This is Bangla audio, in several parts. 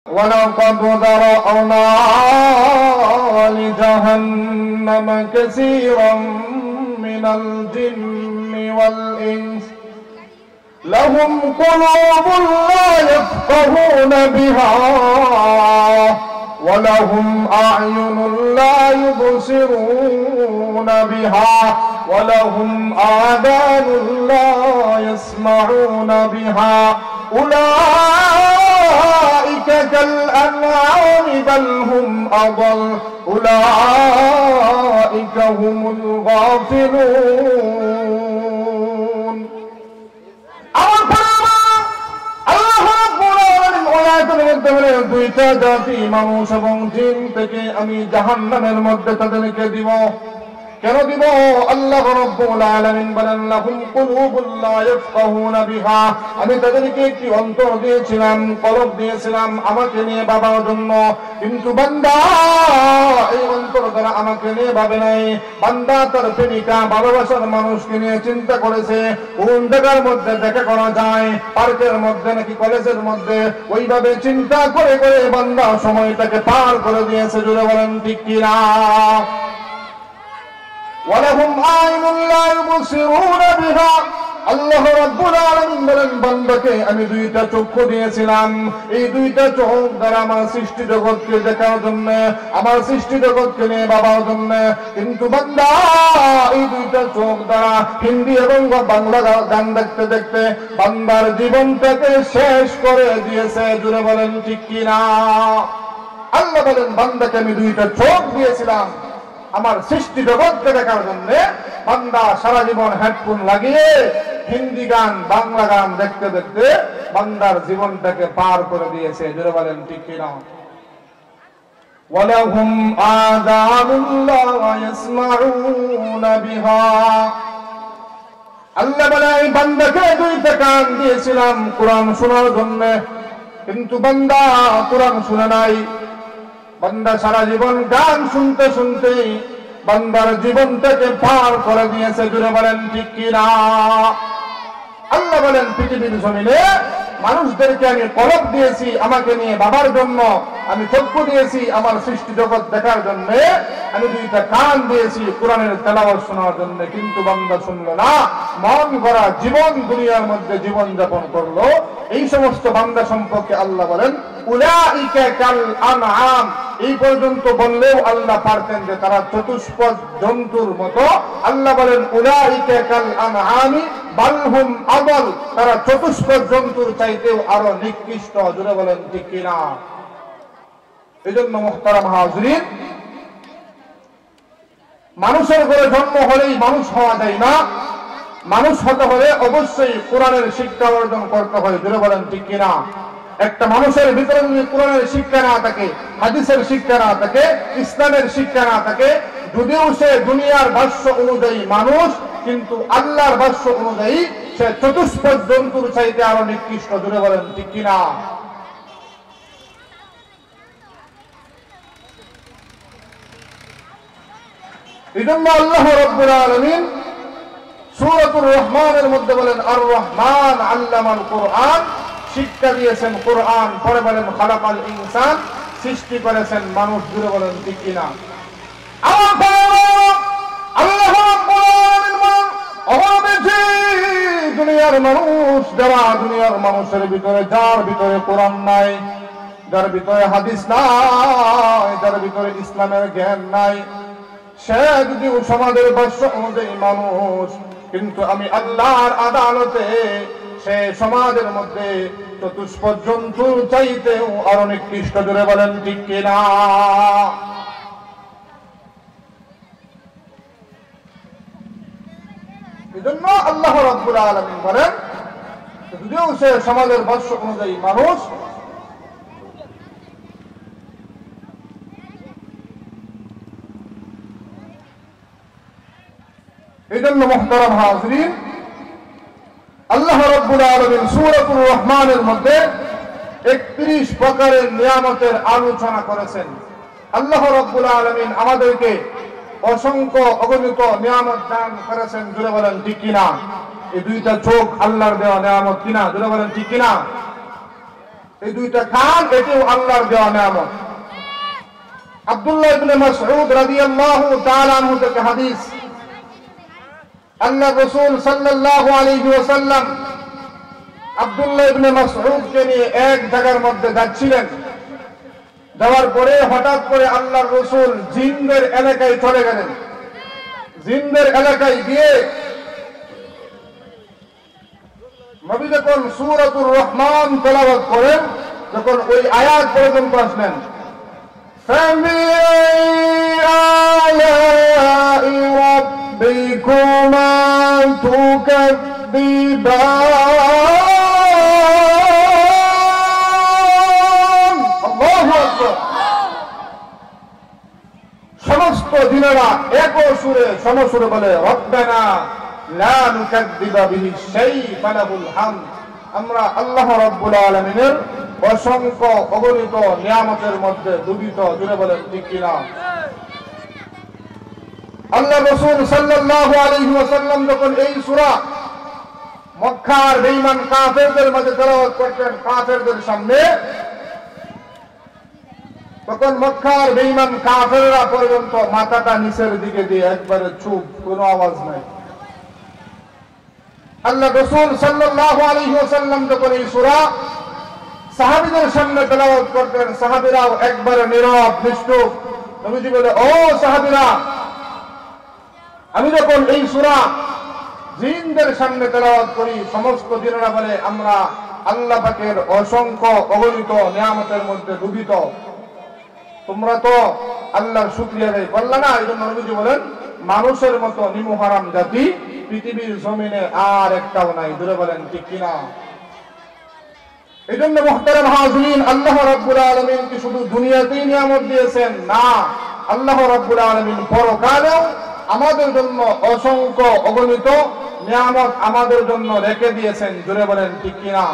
ولقد ذرأنا لجهنم كثيرا من الجن والإنس لهم قلوب لا يفقهون بها ولهم أعين لا يبصرون بها ولهم آذان لا يسمعون بها أولئك كالأنعام بل هم أضل أولئك هم الغافلون দুইটা জাতি মানুষ এবং জিন থেকে আমি জাহান্নামের মধ্যে তাদেরকে দিব। কেন দিব? আল্লাহ রাব্বুল আলামিন বলেন লাহুম কুলুবুল লা ইয়াফকাহুনা বিহা, আমি তাদেরকে একটি অন্তর দিয়েছিলাম, কলব দিয়েছিলাম আমাকে নিয়ে ভাবার জন্য, কিন্তু বান্দা এই অন্তর দ্বারা আমাকে নিয়ে ভাবে নাই। বান্দা তার প্রেমিকা ভালোবাসার মানুষকে নিয়ে চিন্তা করেছে কোন জায়গার মধ্যে দেখা করা যায়, পার্কের মধ্যে নাকি কলেজের মধ্যে, ওইভাবে চিন্তা করে করে বান্দা সময়টাকে পার করে দিয়েছে। জুড়ে বলেন ঠিক কিনা? ওয়ালাহুম আ'ইনুন লা ইউবসিরুনা বিহা, আল্লাহ রাব্বুল আলামিন বলেন বান্দাকে আমি দুইটা চক্ষু দিয়েছিলাম, এই দুইটা চোখ দ্বারা আমার সৃষ্টি জগৎকে দেখার জন্য, আমার সৃষ্টি জগৎকে নিয়ে ভাবার জন্য, কিন্তু বান্দা এই দুইটা চোখ দ্বারা হিন্দি এবং বাংলা গান দেখতে দেখতে বান্দার জীবনটাকে শেষ করে দিয়েছে। জুড়ে বলেন ঠিক কিনা? আল্লাহ বলেন বান্দাকে আমি দুইটা চোখ দিয়েছিলাম আমার সৃষ্টি জগৎকে দেখার জন্য, বান্দা সারা জীবন হেডফোন লাগিয়ে হিন্দি গান বাংলা গান দেখতে দেখতে বান্দার জীবনটাকে পার করে দিয়েছে। জোরে বলেন ঠিক কিনা? ওয়ালাহুম আযানুন লা ইয়াসমাউনা বিহা, আল্লাহ বলে এই বান্দাকে দুইটা কান দিয়েছিলাম কোরআন শোনার জন্য, কিন্তু বান্দা কোরআন শুনে নাই। বান্দা সারা জীবন গান শুনতে শুনতে বান্দার জীবনটাকে পার করে দিয়েছে। জুড়ে বলেন ঠিক কিনা? আল্লাহ বলেন পৃথিবীর জমিনে মানুষদেরকে আমি কলব দিয়েছি আমাকে নিয়ে ভাবার জন্য, আমি চক্ষু দিয়েছি আমার সৃষ্টি জগৎ দেখার জন্য, আমি দুইটা কান দিয়েছি কোরআনের তেলাওয়াত শোনার জন্য, কিন্তু বান্দা শুনলো না, মন গড়া জীবন দুনিয়ার মধ্যে জীবন যাপন করলো। এই সমস্ত বান্দা সম্পর্কে আল্লাহ বলেন উলাইকা কাল আনআম, এই পর্যন্ত বললেও আল্লাহ পারতেন যে তারা চতুষ্পদ জন্তুর মতো। আল্লাহ বলেন উলাইকা কাল আনআমি বাল হুম আদল, তারা চতুষ্পদ জন্তুর চাইতেও আরো নিকৃষ্ট। জুড়ে বলেন ঠিক কিনা? এজন্য মুহতারাম হাজরিন, মানুষের ঘরে জন্ম হলেই মানুষ হওয়া যায় না, মানুষ হতে হলে অবশ্যই কোরআনের শিক্ষা অর্জন করতে হয়। জুড়ে বলেন ঠিক কিনা? একটা মানুষের ভিতরে যদি কোরআনের শিক্ষা না থাকে, হাদিসের শিক্ষা না থাকে, ইসলামের শিক্ষা না থাকে, যদিও সে দুনিয়ার ভাষ্য অনুযায়ী মানুষ, কিন্তু আল্লাহর ভাষ্য অনুযায়ী সে চতুষ্পদ জন্তুর চাইতে আরো নিকৃষ্ট। জুড়ে বলেন ঠিক কিনা? এজন্য আল্লাহ রাব্বুল আলামিন সূরাতুর রহমানের মধ্যে বলেন আর রহমান আল্লামাল কোরআন, শিক্ষা দিয়েছেন কোরআন। পরে বলেন খালাকাল ইনসান, সৃষ্টি করেছেন মানুষ। জুড়ে বলেন ঠিক কিনা? আল্লাহ রাব্বুল আলামিন দুনিয়ার মানুষ, যারা দুনিয়ার মানুষের ভিতরে, যার ভিতরে কোরআন নাই, যার ভিতরে হাদিস নাই, যার ভিতরে ইসলামের জ্ঞান নাই, সে যদি সমাজের ভাষ্য অনুযায়ী মানুষ, কিন্তু আমি আল্লাহর আদালতে সে সমাজের মধ্যে চতুষ্পদ জন্তুর চাইতেও আরো নিকৃষ্ট। জুড়ে বলেন ঠিক কিনা? এজন্য আল্লাহ রাব্বুল আলামিন বলেন যদিও সে সমাজের ভাষ্য অনুযায়ী মানুষ, এজন্য মুহতারাম হাজরিন, আল্লাহ রাব্বুল আলামিন সূরাতুর রহমানের মধ্যে 31 প্রকারের নিয়ামতের আলোচনা করেছেন। আল্লাহ রাব্বুল আলামিন আমাদেরকে অসংখ্য অগণিত নিয়ামত দান করেছেন। জুড়ে বলেন ঠিক কিনা? এই দুইটা চোখ আল্লাহর দেওয়া নিয়ামত কিনা? জুড়ে বলেন ঠিক কিনা? এই দুইটা কান এটিও আল্লাহর দেওয়া নিয়ামত। আব্দুল্লাহ ইবনে মাসউদ রাদিয়াল্লাহু তাআলা আনহু থেকে হাদিস, আল্লাহ রাসূল সাল্লাল্লাহু আলাইহি ওয়াসাল্লাম আব্দুল্লাহ ইবনে মাসউদকে নিয়ে এক জায়গার মধ্যে যাচ্ছিলেন। যাওয়ার পরে হঠাৎ করে আল্লাহর রাসূল জিনদের এলাকায় চলে গেলেন। জিনদের এলাকায় গিয়ে নবী যখন সূরাতুর রহমান তেলাওয়াত করেন, যখন ওই আয়াত পর্যন্ত আসলেন, فَبِأَيِّ آلَاءِ رَبِّكُمَا تُكَذِّبَانِ। আল্লাহু আকবার। সমস্ত জিনেরা এক সুরে সমসুরে বলে, রব্বানা লা নুকাযযিবা বিহি শাই ফালাহুল হামদ। আমরা আল্লাহ রাব্বুল আলামিনের অসংখ্য অগণিত নিয়ামতের মধ্যে ডুবিত। জুড়ে বলেন ঠিক কিনা? আল্লাহ রাসূল সাল্লাল্লাহু আলাইহি ওয়াসাল্লাম যখন এই সূরা মক্কার বেঈমান কাফেরদের মাঝে তেলাওয়াত করতেন কাফেরদের সামনে, তখন মক্কার বেঈমান কাফেররা পর্যন্ত মাথাটা নিচের দিকে দিয়ে একবারে চুপ, কোনো আওয়াজ নাই। আল্লাহ রাসূল সাল্লাল্লাহু আলাইহি ওয়াসাল্লাম যখন এই সূরা সাহাবীদের সামনে তেলাওয়াত করতেন, সাহাবীরাও একবারে নীরব নিশ্চুপ। নবীজি বলে, ও সাহাবীরা, আমি যখন এই সূরা জিনদের সামনে তেলাওয়াত করি, সমস্ত জিনেরা বলে আমরা আল্লাহ পাকের অসংখ্য অগণিত নিয়ামতের মধ্যে ডুবিত। তোমরা তো আল্লাহর শুকরিয়া আদায় করলে না। এই জন্য নবীজি বলেন, মানুষের মতো নিমুহারাম জাতি পৃথিবীর জমিনে আর একটাও নাই। জুড়ে বলেন ঠিক কিনা? এই জন্য মুহতারাম হাজিরিন, আল্লাহ রাব্বুল আলামিন কি শুধু দুনিয়াতেই নিয়ামত দিয়েছেন? না, আল্লাহ রাব্বুল আলামিন পরকালেও আমাদের জন্য অসংখ্য অগণিত নিয়ামত আমাদের জন্য রেখে দিয়েছেন। জুড়ে বলেন ঠিক কিনা?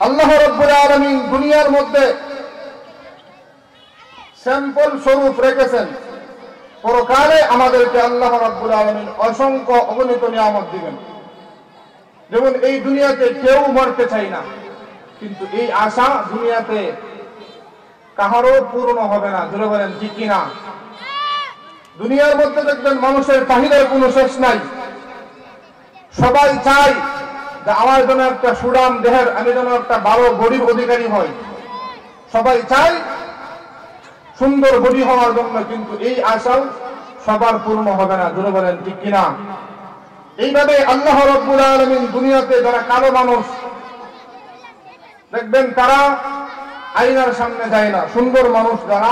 আল্লাহ রাব্বুল আলামিন দুনিয়ার মধ্যে স্যাম্পল স্বরূপ রেখেছেন, পরকালে আমাদেরকে আল্লাহ রাব্বুল আলামিন অসংখ্য অগণিত নিয়ামত দিবেন। যেমন এই দুনিয়াতে কেউ মরতে চাই না, কিন্তু এই আশা দুনিয়াতে কাহারও পূর্ণ হবে না। জুড়ে বলেন ঠিক কিনা? দুনিয়ার মধ্যে দেখবেন মানুষের চাহিদার কোনো শেষ নাই। সবাই চায় যে আমার জন্য একটা সুঠাম দেহের, আমি যেন একটা ভালো বডির অধিকারী হই। সবাই চায় সুন্দর বডি হওয়ার জন্য, কিন্তু এই আশাও সবার পূর্ণ হবে না। জুড়ে বলেন ঠিক কিনা? এইভাবে আল্লাহ রাব্বুল আলামিন দুনিয়াতে যারা কালো মানুষ দেখবেন, তারা আয়নার সামনে যায় না। সুন্দর মানুষ যারা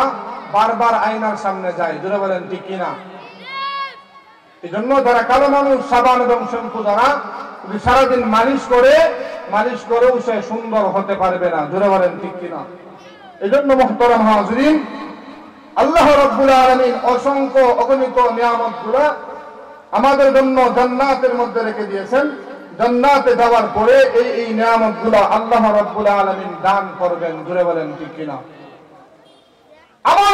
বারবার আয়নার সামনে যায়। জুড়ে বলেন ঠিক কিনা? এই জন্য যারা কালো মানুষ সাবান এবং শ্যাম্পু যারা সারাদিন মালিশ করেও সে সুন্দর হতে পারবে না। জুড়ে বলেন ঠিক কিনা? এই জন্য মুহতারাম হাজিরিন, আল্লাহ রাব্বুল আলামিন অসংখ্য অগণিত নিয়ামতগুলো আমাদের জন্য জান্নাতের মধ্যে রেখে দিয়েছেন। জান্নাতে যাওয়ার পরে এই নিয়ামতগুলো আল্লাহ রাব্বুল আলামিন দান করবেন। জুড়ে বলেন ঠিক কিনা? আমার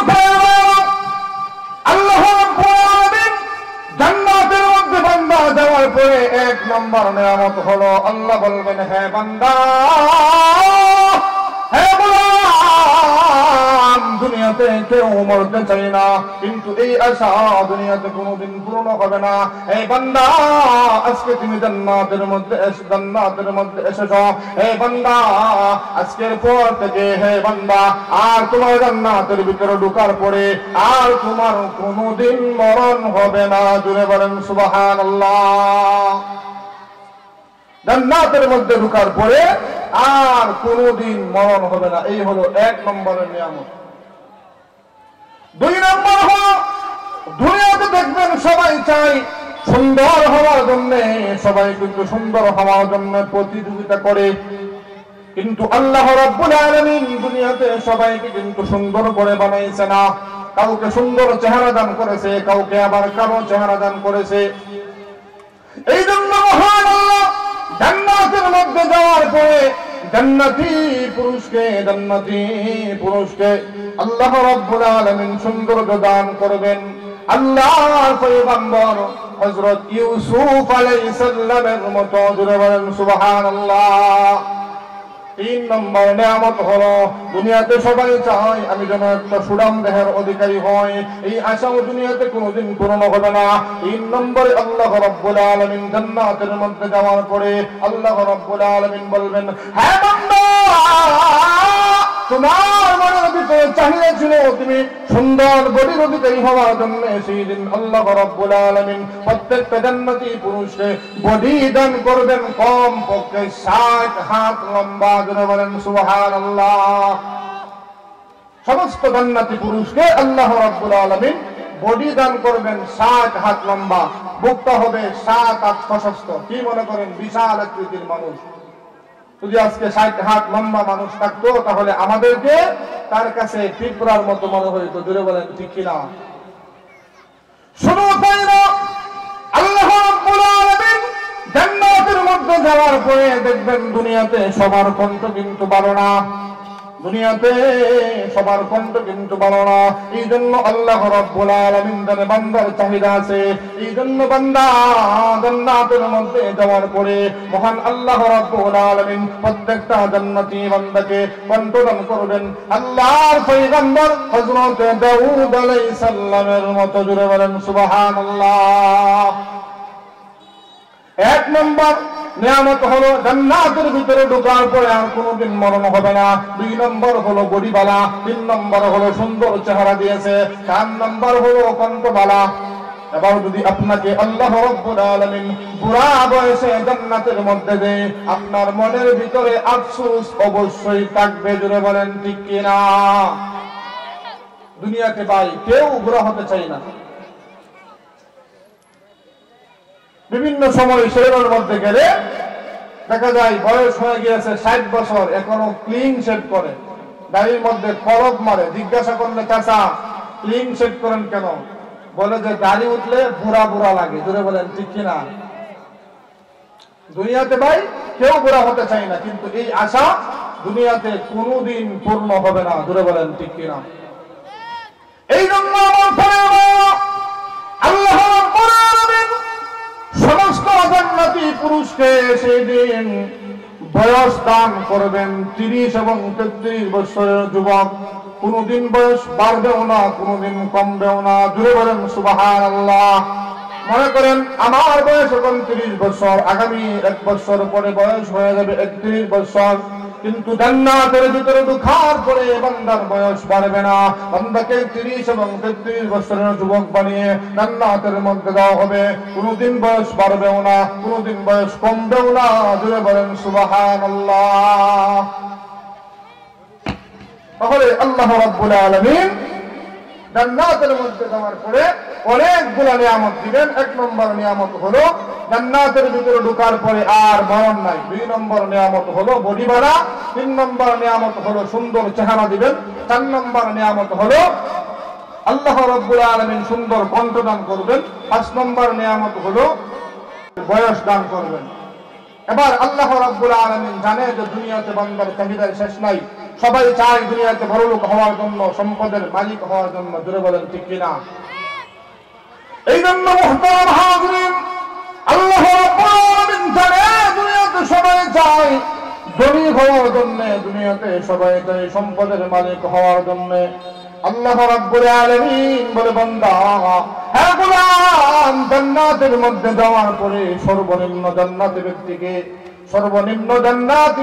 আল্লাহ রাব্বুল আলামিন জান্নাতের মধ্যে বান্দা যাওয়ার পরে এক নম্বর নিয়ামত হলো, আল্লাহ বলবেন, হে বান্দা, হে গোলাম, দুনিয়াতে কেউ মরতে চাই না, কিন্তু এই আশা দুনিয়াতে কোনোদিন পূর্ণ হবে না। এই বান্দা, আজকে তুমি জান্নাতের মধ্যে এসেছ। হে বান্দা, আজকের পর থেকে হে বান্দা, আর তোমার জান্নাতের ভিতরে ঢোকার পরে আর তোমার কোনোদিন মরণ হবে না। জুড়ে বলেন সুবহানাল্লাহ। জান্নাতের মধ্যে ঢোকার পরে আর কোনোদিন মরণ হবে না। এই হলো এক নম্বরের নিয়ামত। দুই নম্বর হলো, দুনিয়াতে দেখবেন সবাই চাই সুন্দর হওয়ার জন্য, সবাই কিন্তু সুন্দর হওয়ার জন্য প্রতিযোগিতা করে, কিন্তু আল্লাহ রাব্বুল আলামিন দুনিয়াতে সবাইকে কিন্তু সুন্দর করে বানাইছে না। কাউকে সুন্দর চেহারা দান করেছে, কাউকে আবার কালো চেহারা দান করেছে। এই জন্য মহান আল্লাহ জান্নাতের মধ্যে যাওয়ার পরে জান্নাতি পুরুষকে আল্লাহ রাব্বুল আলামিন সৌন্দর্য দান করবেন। আল্লাহর পয়গম্বর হযরত ইউসুফ আলাইহিস সালামের মতো। জুড়ে বলেন সুবহানাল্লাহ। তিন নম্বর নিয়ামত হলো দুনিয়াতে সবাই চায় আমি যেন একটা সুনাম দেহের অধিকারী হই, এই আশাও দুনিয়াতে কোনোদিন পূরণ হবে না। তিন নম্বরে আল্লাহ রাব্বুল আলামিন জান্নাতের মধ্যে যাওয়ার পরে আল্লাহ রাব্বুল আলামিন বলবেন, হ্যাঁ বান্দা, তোমার মনের ভিতরে চাহিদা ছিল তুমি সুন্দর বডির অধিকারী হওয়ার জন্য, সেই দিন আল্লাহ রাব্বুল আলামিন প্রত্যেকটা জান্নাতি পুরুষকে বডি দান করবেন কম পক্ষে 60 হাত লম্বা। জোরে বলেন সুবহানাল্লাহ। সমস্ত জান্নাতি পুরুষকে আল্লাহ রাব্বুল আলামিন বডি দান করবেন 60 হাত লম্বা, বুকটা হবে 7 হাত প্রশস্ত। কি মনে করেন, বিশাল আকৃতির মানুষ। যদি আজকে 60 হাত লম্বা মানুষ থাকতো তাহলে আমাদেরকে তার কাছে পিঁপড়ার মতো মনে হইতো। জোরে বলেন ঠিক কিনা? শুধু তাই না, আল্লাহ রাব্বুল আলামিন জান্নাতের মধ্যে যাওয়ার পরে দেখবেন দুনিয়াতে সবার কণ্ঠ কিন্তু ভালো না, দুনিয়াতে সবার কণ্ঠ কিন্তু ভালো না। এই জন্য আল্লাহ রাব্বুল আলামিন জানে বান্দার চাহিদা আছে, এই জন্য বান্দা জান্নাতের মধ্যে যাওয়ার পরে মহান আল্লাহ রাব্বুল আলামিন প্রত্যেকটা জান্নাতি বান্দাকে কণ্ঠদান করবেন আল্লাহর পয়গম্বর হযরত দাউদ আলাইহিস সালামের মতো। জোরে বলেন সুবহানাল্লাহ। এক নম্বর নিয়ামত হলো জান্নাতের ভিতরে ঢোকার পরে আর কোনোদিন মরণ হবে না। 2 নম্বর হলো বডিবালা, 3 নম্বর হলো সুন্দর চেহারা দিয়েছে, 4 নম্বর হলো কণ্ঠবালা। এবার যদি আপনাকে আল্লাহ রাব্বুল আলামিন বুড়া বয়সে জান্নাতের মধ্যে দেয়, আপনার মনের ভিতরে আফসোস অবশ্যই থাকবে। জোরে বলেন ঠিক কিনা? দুনিয়াতে ভাই কেউ বুড়া হতে চায় না। বিভিন্ন সময় শরীরের মধ্যে গেলে দেখা যায় বয়স হয়ে গিয়েছে 60 বছর, এখনো ক্লিন শেভ করে, দাড়ির মধ্যে কলব মারে। জিজ্ঞাসা করলে চাচা ক্লিন শেভ করেন কেন? বলে যে দাড়ি উঠলে বুড়া বুড়া লাগে। জোরে বলেন ঠিক কিনা? দুনিয়াতে ভাই কেউ বুড়া হতে চায় না, কিন্তু এই আশা দুনিয়াতে কোনোদিন পূর্ণ হবে না। জোরে বলেন ঠিক কিনা? এই জন্য আল্লাহ সমস্ত জান্নাতি পুরুষকে সেই দিন বয়স দান করবেন 30 এবং 33 বছরের যুবক। কোনদিন বয়স বাড়বেও না, কোনদিন কমবেও না। জোরে বলেন সুবহানাল্লাহ। মনে করেন আমার বয়স এখন 30 বছর, আগামী 1 বছর পরে বয়স হয়ে যাবে 31 বছর, কিন্তু জান্নাতের ভিতরে ঢোকার পরে বান্দার বয়স বাড়বে না। বান্দাকে 30 এবং 33 বছরের যুবক বানিয়ে জান্নাতের মধ্যে দেওয়া হবে। কোনদিন বয়স বাড়বেও না, কোনদিন বয়স কমবেও না। জোরে বলেন সুবহানাল্লাহ। তাহলে আল্লাহ রাব্বুল আলামিন জান্নাতের মধ্যে যাওয়ার পরে অনেকগুলো নিয়ামত দিবেন। 1 নম্বর নিয়ামত হলো জান্নাতের ভিতরে ঢোকার পরে আর মরণ নাই। 2 নম্বর নিয়ামত হলো বডি বাড়া। 3 নম্বর নিয়ামত হলো সুন্দর চেহারা দিবেন। 4 নম্বর নিয়ামত হলো আল্লাহ রাব্বুল আলামিন সুন্দর কণ্ঠ দান করবেন। 5 নম্বর নিয়ামত হলো বয়স দান করবেন। এবার আল্লাহ রাব্বুল আলামিন জানে যে দুনিয়াতে বান্দার চাহিদার শেষ নাই, সবাই চায় দুনিয়াতে বড়লোক হওয়ার জন্য, সম্পদের মালিক হওয়ার জন্য। জোরে বলেন ঠিক কিনা? এই জন্য মুহতারাম হাজিরিন, আল্লাহ রাব্বুল আলামিন জানে দুনিয়াতে সবাই চায় ধনী হওয়ার জন্য, দুনিয়াতে সবাই চায় সম্পদের মালিক হওয়ার জন্য। আল্লাহ রাব্বুল আলামিন বলে, বান্দা হে গোলাম, জান্নাতের মধ্যে যাওয়ার পরে সর্বনিম্ন জান্নাতি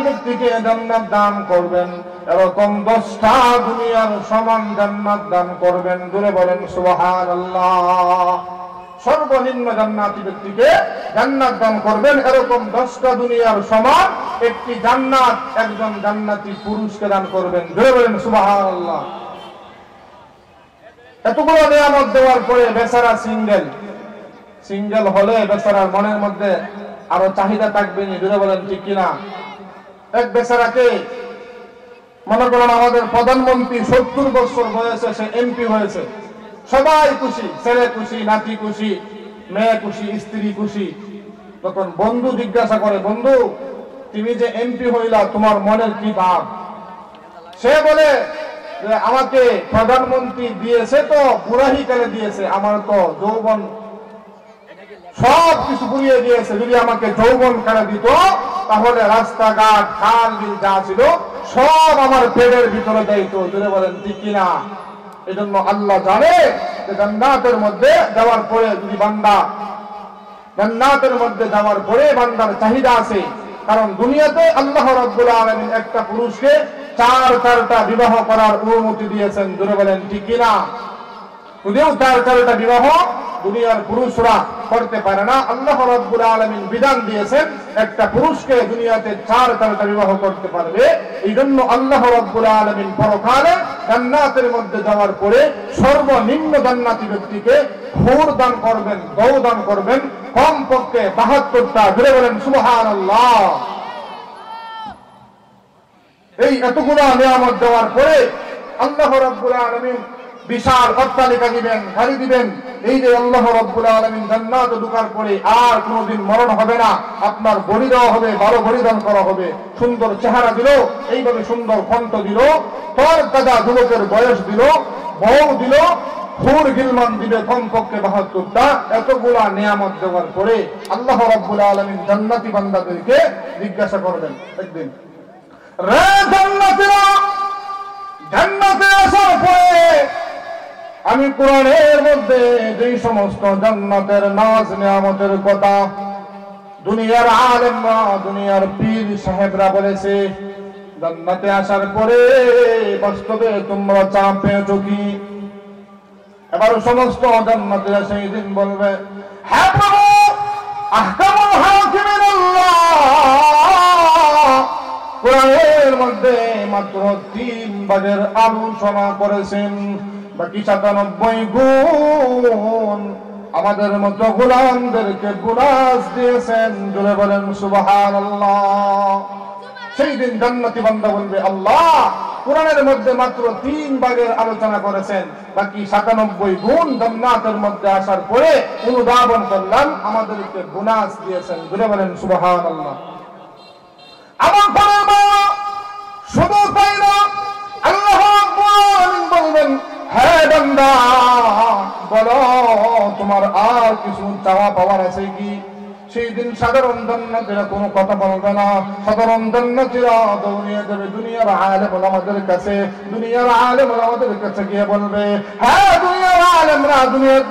ব্যক্তিকে জান্নাত দান করবেন, এরকম 10টা দুনিয়ার সমান জান্নাত দান করবেন। জোরে বলেন সুবহানাল্লাহ। সর্বনিম্ন জান্নাতি ব্যক্তিকে জান্নাত দান করবেন, এরকম 10টা দুনিয়ার সমান একটি জান্নাত একজন জান্নাতি পুরুষকে দান করবেন। জোরে বলেন সুবহানাল্লাহ। এতগুলো নিয়ামত দেওয়ার পরে বেচারা সিঙ্গেল হলে বেচারার মনের মধ্যে আরো চাহিদা থাকবে না। জোরে বলেন ঠিক কিনা? এক বেচারাকে মনে করেন আমাদের প্রধানমন্ত্রী 70 বছর বয়সে সে এমপি হয়েছে, সবাই খুশি, ছেলে খুশি, নাতি খুশি, মেয়ে খুশি, স্ত্রী খুশি। তখন বন্ধু জিজ্ঞাসা করে, বন্ধু তুমি যে এমপি হইলা তোমার মনের কি ভাব? সে বলে যে আমাকে প্রধানমন্ত্রী দিয়েছে তো বুড়াহি কালে দিয়েছে, আমার তো যৌবন সব কিছু পুড়িয়ে দিয়েছে। যদি আমাকে যৌবন কালে দিত তাহলে রাস্তাঘাট খাল বিল যা ছিল সব আমার পেটের ভিতরে যাইতো। জোরে বলেন ঠিক কিনা? এজন্য আল্লাহ জানে যে জান্নাতের মধ্যে যাওয়ার পরে যদি বান্দা জান্নাতের মধ্যে যাওয়ার পরে বান্দার চাহিদা আছে। কারণ দুনিয়াতে আল্লাহ রাব্বুল আলামিন একটা পুরুষকে চারটা বিবাহ করার অনুমতি দিয়েছেন। জোরে বলেন ঠিক কিনা? যদিও চারটা বিবাহ দুনিয়ার পুরুষরা করতে পারে না, আল্লাহ রাব্বুল আলামিন বিধান দিয়েছেন একটা পুরুষকে দুনিয়াতে চারটা বিবাহ করতে পারবে। এই জন্য আল্লাহ রাব্বুল আলামিন পরকালে জান্নাতের মধ্যে যাওয়ার পরে সর্বনিম্ন জান্নাতি ব্যক্তিকে হুর দান করবেন, গৌ দান করবেন কমপক্ষে 72টা। জোরে বলেন সুবহানাল্লাহ। এই এতগুলো নিয়ামত দেওয়ার পরে আল্লাহ রাব্বুল আলামিন বিশাল অট্টালিকা দিবেন, গাড়ি দিবেন। এই যে আল্লাহ রাব্বুল আলামিন জান্নাতে ঢোকার পরে আর কোনোদিন মরণ হবে না, আপনার বলি দেওয়া হবে, 12 বলিদান করা হবে। সুন্দর চেহারা দিল, এইভাবে সুন্দর কণ্ঠ দিল, তর তাজা যুবকের বয়স দিল, বউ দিল, হুর গিলমান দিবে কমপক্ষে 72টা। এতগুলা নিয়ামত দেওয়ার পরে আল্লাহ রাব্বুল আলামিন জান্নাতি বান্দাদেরকে জিজ্ঞাসা করবেন একদিন, রে জান্নাতীরা, জান্নাতে আসার পরে আমি কোরআনের মধ্যে যেই সমস্ত জান্নাতের নাজ নিয়ামতের কথা দুনিয়ার আলেমরা, দুনিয়ার পীর সাহেবরা বলেছে, জান্নাতে আসার পরে বাস্তবে তোমরা চাপ পেয়েছো কি? এবার সমস্ত জান্নাতীরা সেই দিন বলবে, হ্যাঁ প্রভু, আহকামুল হাকিমিন আল্লাহ কোরআনের মধ্যে মাত্র 3 ভাগের আলোচনা করেছেন, বাকি 97 গুণ আমাদের মতো গোলামদেরকে বোনাস দিয়েছেন। জোরে বলেন সুবহানাল্লাহ। সেই দিন জান্নাতি বান্দা বলবে, আল্লাহ কোরআনের মধ্যে মাত্র 3 ভাগের আলোচনা করেছেন, বাকি 97 গুণ জান্নাতের মধ্যে আসার পরে অনুধাবন করলাম, আমাদেরকে বোনাস দিয়েছেন। জোরে বলেন সুবহানাল্লাহ। আমার শুধু তাই না, আল্লাহ বলবেন, হ্যাঁ বান্দা বলো তোমার আর কিছু চাওয়া পাওয়ার আছে কি? সেই দিন সাধারণ জান্নাতীরা কোনো কথা বলবে না, সাধারণ জান্নাতীরা দৌড়িয়ে যাবে দুনিয়ার আলেম ওলামাদের কাছে। দুনিয়ার আলেম ওলামাদের কাছে গিয়ে বলবে, হ্যাঁ দুনিয়ার আলেমরা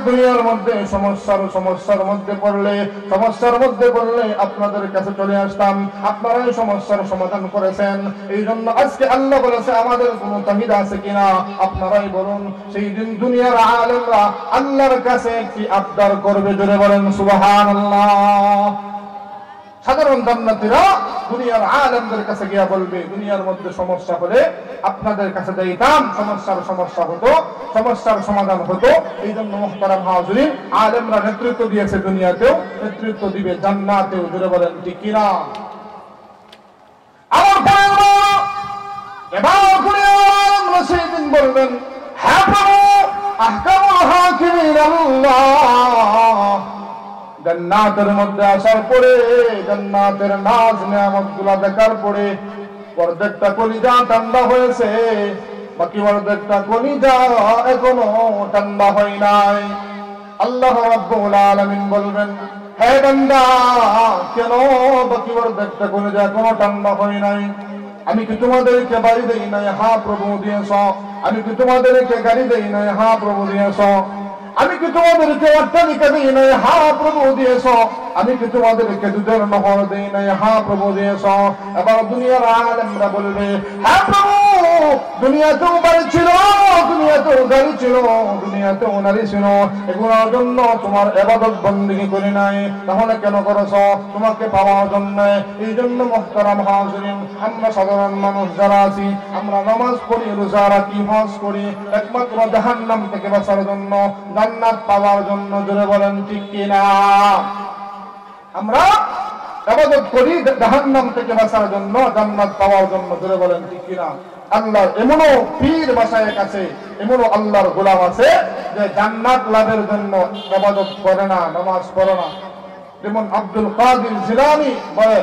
দুনিয়ার মধ্যে সমস্যার মধ্যে পড়লে আপনাদের কাছে চলে আসতাম, আপনারা এই সমস্যার সমাধান করেছেন। এই জন্য আজকে আল্লাহ বলেছে আমাদের কোনো চাহিদা আছে কিনা আপনারাই বলুন। সেই দিন দুনিয়ার আলেমরা আল্লাহর কাছে একটি আবদার করবে। জোরে বলেন সুবহানাল্লাহ। সাধারণ জান্নাতীরা দুনিয়ার আলেমদের কাছে গিয়া বলবে, দুনিয়ার মধ্যে সমস্যা হলে আপনাদের কাছে যাইতাম, সমস্যার সমাধান হতো। এই জন্য মুহতারাম হাজিরিন, আলেমরা নেতৃত্ব দিয়েছে দুনিয়াতেও, নেতৃত্ব দিবে জান্নাতেও। জোরে বলেন ঠিক কিনা? এবার সেদিন বলবেন, হ্যাঁ প্রভু, আহকামুল হাকিমিন আল্লাহ। জান্নাতের মধ্যে আসার পরে জান্নাতের নাজ নিয়ামতগুলো দেখার পরে অর্ধেকটা কলিজা ঠান্ডা হয়েছে, বাকি অর্ধেকটা কলিজা এখনো ঠান্ডা হয় নাই। আল্লাহ রাব্বুল আলামিন বলবেন, হে বান্দা কেন বাকি অর্ধেকটা কলিজা এখনো ঠান্ডা হয় নাই? আমি কি তোমাদেরকে বাড়ি দেই নাই? হ্যাঁ প্রভু দিয়েছ। আমি কি তোমাদেরকে গাড়ি দেই নাই? হ্যাঁ প্রভু দিয়েছ। আমি কি তোমাদেরকে অট্টালিকা দিই নাই? হ্যাঁ প্রভু দিয়েছ। আমি কি তোমাদেরকে দুধের নহর দেই নাই? হ্যাঁ প্রভু দিয়েছ। এবার দুনিয়ার আলেমরা বলবে, হ্যাঁ প্রভু, দুনিয়াতেও বাড়ি ছিল, দুনিয়াতেও গাড়ি ছিল, দুনিয়াতেও নারী ছিল, এগুলোর জন্য তোমার ইবাদত বন্দেগী করি নাই, তাহলে কেন করেছ? তোমাকে পাওয়ার জন্য। এই জন্য মুহতারাম হাজিরিন, আমরা সাধারণ মানুষ যারা আছি, আমরা নামাজ পড়ি, রোজা রাখি, হজ করি একমাত্র জাহান্নাম থেকে বাঁচার জন্য, জান্নাত পাওয়ার জন্য। জোরে বলেন ঠিক কিনা? আমরা ইবাদত করি জাহান্নাম থেকে বাঁচার জন্য, জান্নাত পাওয়ার জন্য। জোরে বলেন ঠিক কিনা? আল্লাহর এমনও পীর বাসায় কাছে, এমনও আল্লাহর গোলাম আছে যে জান্নাত লাভের জন্য ইবাদত করে না, নামাজ পড়ে না। যেমন আব্দুল কাদির জিলানী বলে,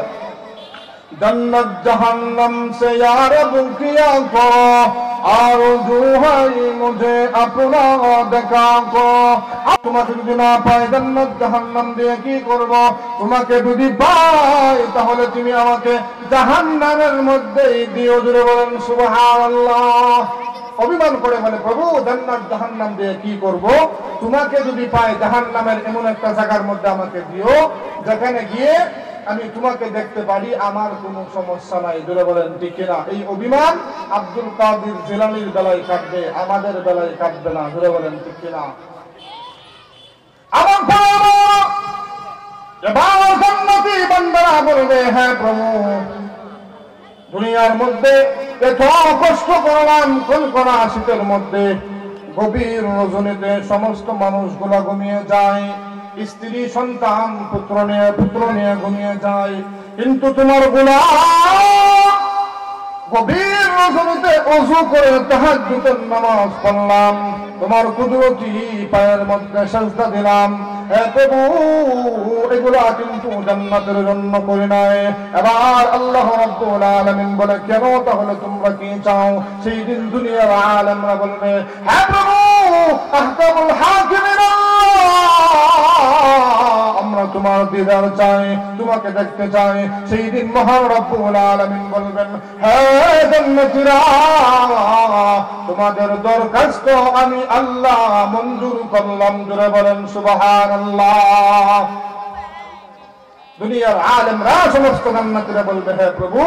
जन्नत जहन्नम से यार बुकिया को आरज़ू है मुझे अपना देखा को তোমাকে যদি না পাই জান্নাত জাহান্নাম দিয়ে কি করব তোমাকে যদি পাই তাহলে তুমি আমাকে জাহান্নামের মধ্যেই দিও জোরে বলেন সুবহানাল্লাহ অভিমান করে বলে প্রভু জান্নাত জাহান্নাম দিয়ে কি করব তোমাকে যদি পাই জাহান্নামের এমন একটা জায়গার মধ্যে আমাকে দিও যেখানে গিয়ে আমি তোমাকে দেখতে পারি আমার কোনো সমস্যা নাই জোরে বলেন ঠিক কিনা এই অভিমান আব্দুল কাদের জিলানীর বেলায় কাটবে আমাদের বেলায় কাটবে না জোরে বলেন ঠিক কিনা আমার এবার জান্নাতি বান্দারা বলবে হ্যাঁ প্রভু দুনিয়ার মধ্যে এত কষ্ট করলাম কনকনা শীতের মধ্যে গভীর রজনীতে সমস্ত মানুষগুলা ঘুমিয়ে যায় স্ত্রী সন্তান পুত্র নিয়ে ঘুমিয়ে যায় কিন্তু তোমার গোলাম গভীর রজনীতে ওযু করে তাহাজ্জুদের নামাজ পড়লাম তোমার কুদরতি পায়ের মধ্যে সিজদা দিলাম হে প্রভু এগুলা কিন্তু জান্নাতের জন্য করি নাই এবার আল্লাহ রাব্বুল আলামিন বলে কেন তাহলে তোমরা কি চাও সেই দিন দুনিয়ার আলেমরা বলবে হে প্রভু আহকামুল হাকিমিন আমরা তোমার দিদার চাই তোমাকে দেখতে চাই সেই দিন মহান রব্বুল আলামিন বলবেন হে জান্নাতীরা তোমাদের দরখাস্ত আমি আল্লাহ মঞ্জুর করলাম জোরে বলেন সুবহানাল্লাহ দুনিয়ার আলেমরা সমস্ত জান্নাতীরা বলবে হে প্রভু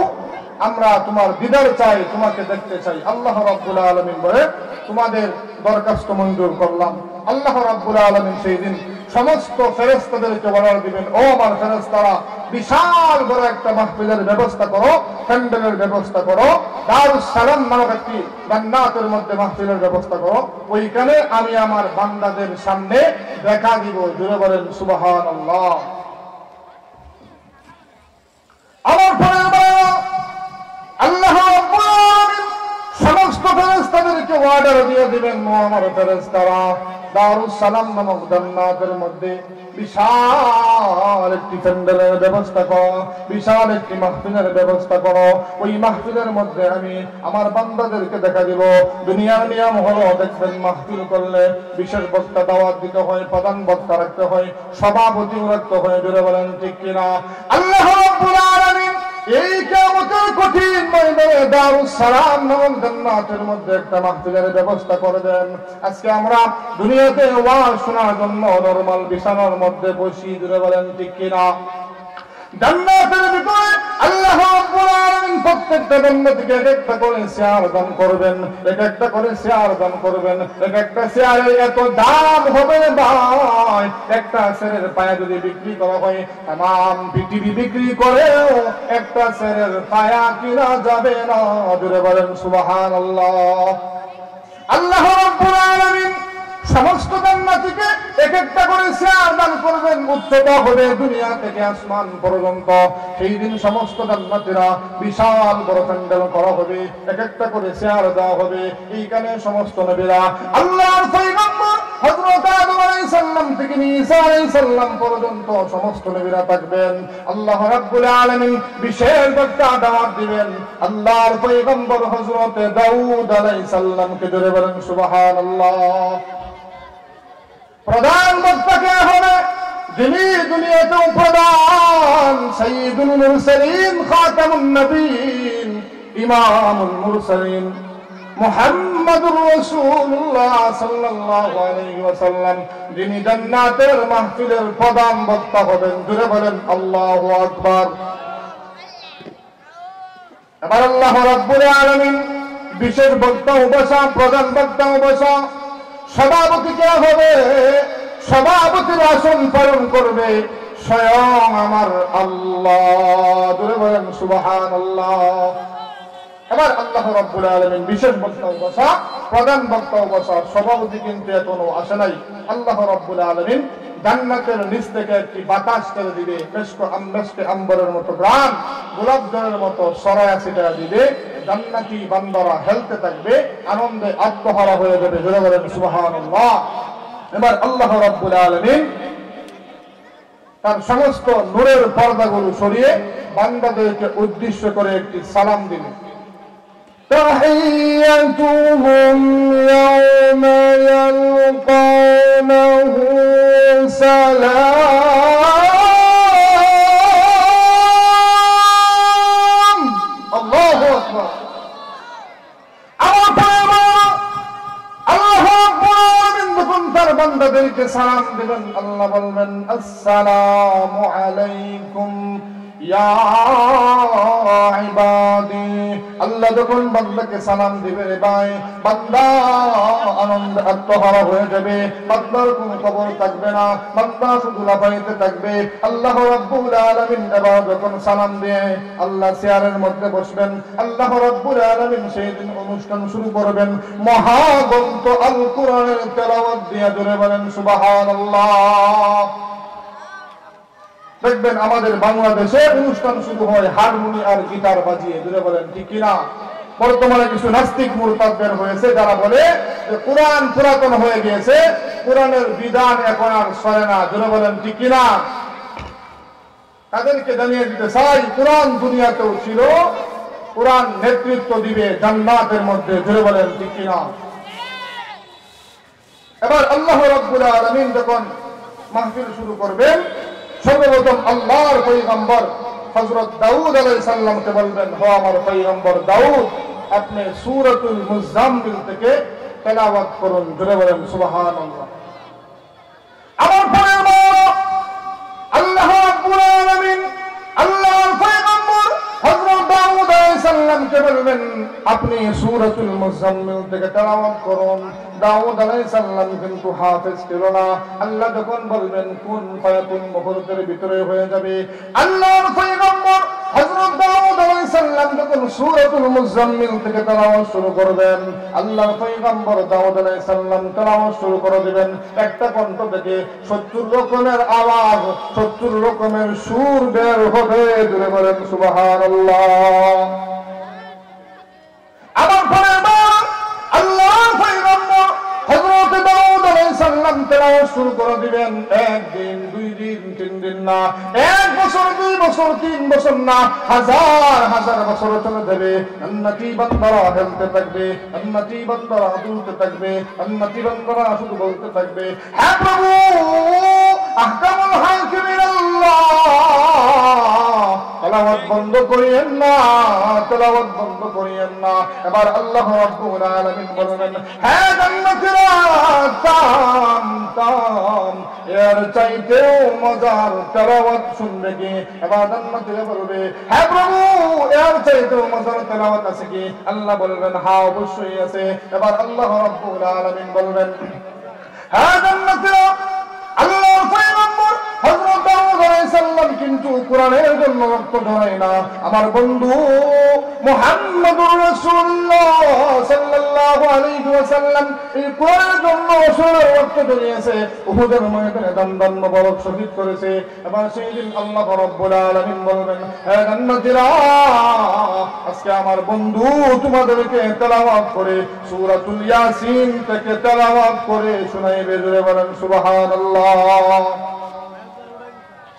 আমরা তোমার দিদার চাই তোমাকে দেখতে চাই আল্লাহ রাব্বুল আলামিন বলে তোমাদের দরখাস্ত মঞ্জুর করলাম আল্লাহ রাব্বুল আলামিন সেই দিন সমস্ত ফেরেশতাদেরকে অর্ডার দিবেন ও আমার ফেরেশতারা বিশাল বড় একটা মাহফিলের ব্যবস্থা করো প্যান্ডেলের ব্যবস্থা করো দারুস সালাম নামক একটি জান্নাতের মধ্যে মাহফিলের ব্যবস্থা করো ওইখানে আমি আমার বান্দাদের সামনে দেখা দিব জোরে বলেন সুবহানাল্লাহ আমার আল্লাহ রাব্বুল আলামিন সমস্ত ফেরেশতাদেরকে অর্ডার দিয়ে দিবেন আমার ফেরেশতারা দারুস সালাম নামক জান্নাতের মধ্যে বিশাল একটি প্যান্ডেলের ব্যবস্থা করো বিশাল একটি মাহফিলের ব্যবস্থা করো ওই মাহফিলের মধ্যে আমি আমার বান্দাদেরকে দেখা দিব দুনিয়ার নিয়ম হলো দেখবেন মাহফিল করলে বিশেষ বক্তা দাওয়াত দিতে হয় প্রধান বক্তা রাখতে হয় সভাপতিও রাখতে হয় জোরে বলেন ঠিক কিনা আল্লাহ রাব্বুল আলামিন এই কিয়ামতের কঠিন ময়দানে দারুস সালাম নামক জান্নাতের মধ্যে একটা মাহফিলের ব্যবস্থা করে দেন আজকে আমরা দুনিয়াতে ওয়াজ শোনার জন্য নরমাল বিছানার মধ্যে বসি জুড়ে বলেন ঠিক কিনা জান্নাতের ভিতরে আল্লাহ রাব্বুল আলামিন প্রত্যেকটা জান্নাতীকে একটা করে চেয়ার দান করবেন একটা করে চেয়ার দান করবেন একটা চেয়ারের এত দাম হবে ভাই একটা চেয়ারের পায়া যদি বিক্রি করা হয় तमाम পৃথিবী বিক্রি করেও একটা চেয়ারের পায়া কিনা যাবে না জোরে বলেন সুবহানাল্লাহ আল্লাহ রাব্বুল আলামিন সমস্ত জান্নাতীকে এক একটা করে চেয়ার দান করবেন উচ্চতা হবে দুনিয়া থেকে আসমান পর্যন্ত সেই দিন সমস্ত জান্নাতীরা বিশাল বড় প্যান্ডেল করা হবে এক একটা করে চেয়ার দেওয়া হবে এইখানে সমস্ত নবীরা আল্লাহর পয়গম্বর হযরত আদম আলাইহিস সালাম থেকে ঈসা আলাইহিস সালাম পর্যন্ত সমস্ত নবীরা থাকবেন আল্লাহ রাব্বুল আলামিন বিশেষ বক্তা দাওয়াত দিবেন আল্লাহর পয়গম্বর হযরত দাউদ আলাইহিস সালামকে ধরে বলেন সুবহানাল্লাহ প্রধান বক্তা কে হবে যিনি দুনিয়াতে প্রধান সাইয়্যিদুল মুরসালিন খাতামুন নবীন ইমামুল মুরসালিন মুহাম্মদুর রাসূলুল্লাহ সাল্লাল্লাহু আলাইহি ওয়াসাল্লাম যিনি জান্নাতের মাহফিলের প্রধান বক্তা হবেন জোরে বলেন আল্লাহু আকবার এবার আল্লাহ রাব্বুল আলামিন বিশেষ বক্তা উপসা প্রধান বক্তা উপসা সভাপতি কে হবে সভাপতির আসন পালন করবে স্বয়ং আমার আল্লাহ জোরে বলেন সুবহানাল্লাহ এবার আল্লাহ রাব্বুল আলামিন বিশেষ বক্তা উপসা প্রধান বক্তা উপসা সভাপতি কিন্তু এখনো আসে নাই আল্লাহ রাব্বুল আলামিন জান্নাতের নিচ থেকে একটি বাতাস করে দিবে মেশকে আম্বরের মতো গ্রাম গোলাপ জলের মতো সরায়া ছিটায়া দিবে জান্নাতি বান্দারা হেলতে থাকবে আনন্দে আত্মহারা হয়ে যাবে জোরে বলেন সুবহানাল্লাহ এবার আল্লাহ রাব্বুল আলামিন তার সমস্ত নূরের পর্দাগুলো সরিয়ে বান্দাদেরকে উদ্দেশ্য করে একটি সালাম দিলেন تحيتهم يوم يلقونه سلام الله أكبر তার বান্দাদেরকে সালাম দিবেন আল্লাহ বলবেন আসসালামু আলাইকুম ইয়া ইবাদি আল্লাহ যখন বান্দাকে সালাম দিবে রে ভাই বান্দা আনন্দ আত্মহারা হয়ে যাবে বান্দার কোনো খবর থাকবে না বান্দা শুধু লাফাইতে থাকবে আল্লাহ রাব্বুল আলামিন এবার যখন সালাম দিয়ে আল্লাহ চেয়ারের মধ্যে বসবেন আল্লাহ রাব্বুল আলামিন সেই দিন অনুষ্ঠান শুরু করবেন মহাগ্রন্থ আল কোরআনের তেলাওয়াত দিয়ে জোরে বলেন সুবহানাল্লাহ দেখবেন আমাদের বাংলাদেশে অনুষ্ঠান শুরু হয় হারমোনি আর গিটার বাজিয়ে জোরে বলেন ঠিক কিনা বর্তমানে কিছু নাস্তিক মুরতাদ বের হয়েছে যারা বলে যে কোরআন পুরাতন হয়ে গিয়েছে কোরআনের বিধান এখন আর চলে না জোরে বলেন ঠিক কিনা তাদেরকে জানিয়ে দিতে চাই কোরআন দুনিয়াতেও ছিল কোরআন নেতৃত্ব দিবে জান্নাতের মধ্যে জোরে বলেন ঠিক কিনা এবার আল্লাহ রাব্বুল আলামিন যখন মাহফিল শুরু করবেন সর্বপ্রথম আল্লাহর পয়গম্বর হযরত দাউদ আলাইহিস সালামকে বলবেন হে আমার পয়গম্বর দাউদ আপনি সূরাতুল মুজাম্মিল থেকে তেলাওয়াত করুন জোরে বলেন সুবহানাল্লাহ আমার পয়গম্বর আল্লাহ রাব্বুল আলামিন আল্লাহর পয়গম্বর হযরত দাউদ আলাইহিস সালামকে বলবেন আপনি সূরাতুল মুজাম্মিল থেকে তেলাওয়াত করুন দাউদ আলাইহিস সালাম কিন্তু হাফেজ ছিল না আল্লাহ যখন বলবেন কুন ফায়াকুন মুহূর্তের ভিতরে হয়ে যাবে আল্লাহর পয়গম্বর হযরত দাউদ আলাইহিস সালাম যখন সূরাতুল মুজাম্মিল থেকে তেলাওয়াত শুরু করবেন আল্লাহর পয়গম্বর দাউদ আলাইহিস সালাম তেলাওয়াত শুরু করে দিবেন একটা কণ্ঠ থেকে 70 রকমের আওয়াজ 70 রকমের সুর বের হবে জোরে বলেন সুবহানাল্লাহ আমার পয়গম্বর আল্লাহর পয়গম্বর হযরত দাউদ আলাইহিস সালাম তেলাওয়াত শুরু করে দিবেন একদিন দুই দিন তিন দিন না এক বছর দুই বছর তিন বছর না হাজার হাজার বছর চলে যাবে উম্মতি বান্দারা হেলতে থাকবে উম্মতি বান্দারা দুলতে থাকবে উম্মতি বান্দারা শুধু বলতে থাকবে হে প্রভু আহকামুল হাকিমিন আল্লাহ তেলাওয়াত বন্ধ করিয়েন না তেলাওয়াত বন্ধ করিয়েন না এবার আল্লাহ রাব্বুল আলামিন বলবেন হে জান্নাতীরা তাম তাম এর চাইতেও মজার তেলাওয়াত শুনবে কি এবার জান্নাতীরা বলবে হে প্রভু এর চাইতেও মজার তেলাওয়াত আছে কি আল্লাহ বলবেন হ্যাঁ অবশ্যই আছে এবার আল্লাহ রাব্বুল আলামিন বলবেন হে জান্নাতীরা আল্লাহর পয়গম্বর হযরত দাউদ আলাইহিস সালাম কিন্তু কোরআনের জন্য রক্ত ঝরায় না আমার বন্ধু মুহাম্মদুর রাসূলুল্লাহ সাল্লাল্লাহু আলাইহি ওয়াসাল্লাম এই কোরআনের জন্য আসলে রক্ত ঝরিয়েছে উহুদের ময়দানে দমদম মোবারক শহীদ করেছে এবার সেই দিন আল্লাহ রাব্বুল আলামিন বলবেন হে জান্নাতীরা আজকে আমার বন্ধু তোমাদেরকে তেলাওয়াত করে সূরাতুল ইয়াসিন থেকে তেলাওয়াত করে শোনাইবে জোরে বলেন সুবহানাল্লাহ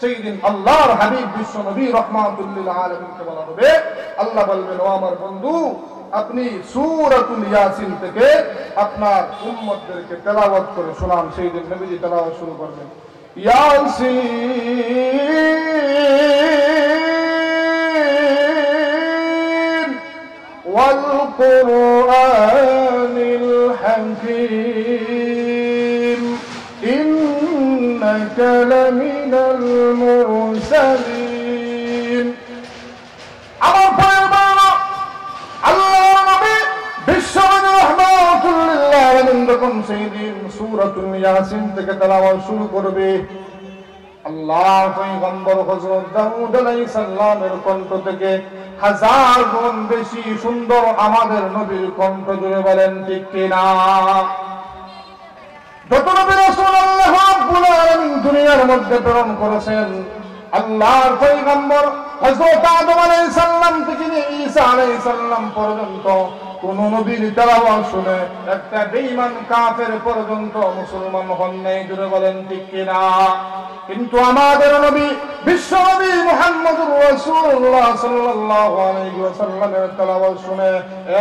সেই দিন আল্লাহর হাবিব বিশ্ব নবী রাহমাতুল লিল আলামিনকে বলা হবে আল্লাহ বলবেন ও আমার বন্ধু আপনি সূরাতুল ইয়াসিন থেকে আপনার উম্মতদেরকে তেলাওয়াত করে শোনান সেই দিন নবীজি তেলাওয়াত শুরু করবেন ইয়াসিন ওয়াল কুরআনিল হাকীম ইন্নাকা লামিনাল মুরসালিন আমার পয়গম্বর আল্লাহর নবী বিশ্বনবী রাহমাতুল লিল আলামিন যখন সেই দিন সূরাতুল ইয়াসিন থেকে তেলাওয়াত শুরু করবে আল্লাহর পয়গম্বর হযরত দাউদ আলাইহিস সালামের কণ্ঠ থেকে হাজার গুণ বেশি সুন্দর আমাদের নবীর কণ্ঠ জুড়ে বলেন ঠিক কিনা যত নবী রাসূল আল্লাহ রাব্বুল আলামিন দুনিয়ার মধ্যে প্রেরণ করেছেন আল্লাহর পয়গম্বর হযরত আদম আলাইহিস সালাম থেকে ঈসা আলাইহিস সালাম পর্যন্ত কোন নবীর তেলাওয়াত শুনে একটা বেঈমান কাফের পর্যন্ত মুসলমান হন নাই, জুড়ে বলেন ঠিক কিনা? কিন্তু আমাদের নবী বিশ্ব নবী মুহাম্মদুর রাসূলুল্লাহ সাল্লাল্লাহু আলাইহি ওয়াসাল্লামের তেলাওয়াত শুনে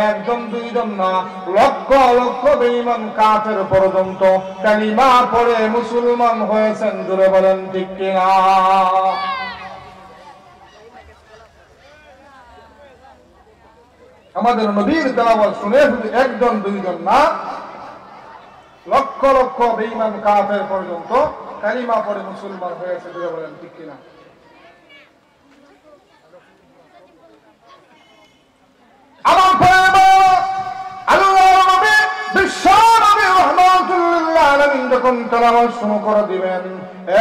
একজন দুইজন না, লক্ষ লক্ষ বেঈমান কাফের পর্যন্ত কালিমা পড়ে মুসলমান হয়েছেন, জুড়ে বলেন ঠিক কিনা? আমাদের নবীর তেলাওয়াত শুনে শুধু একজন দুইজন না, লক্ষ লক্ষ বেঈমান কাফের পর্যন্ত কালিমা পড়ে মুসলমান হয়েছে, জুড়ে বলেন ঠিক কিনা? আমার আল্লাহর নবী বিশ্ব নবী রাহমাতুল লিল আলামিন যখন তেলাওয়াত শুরু করে দিবেন,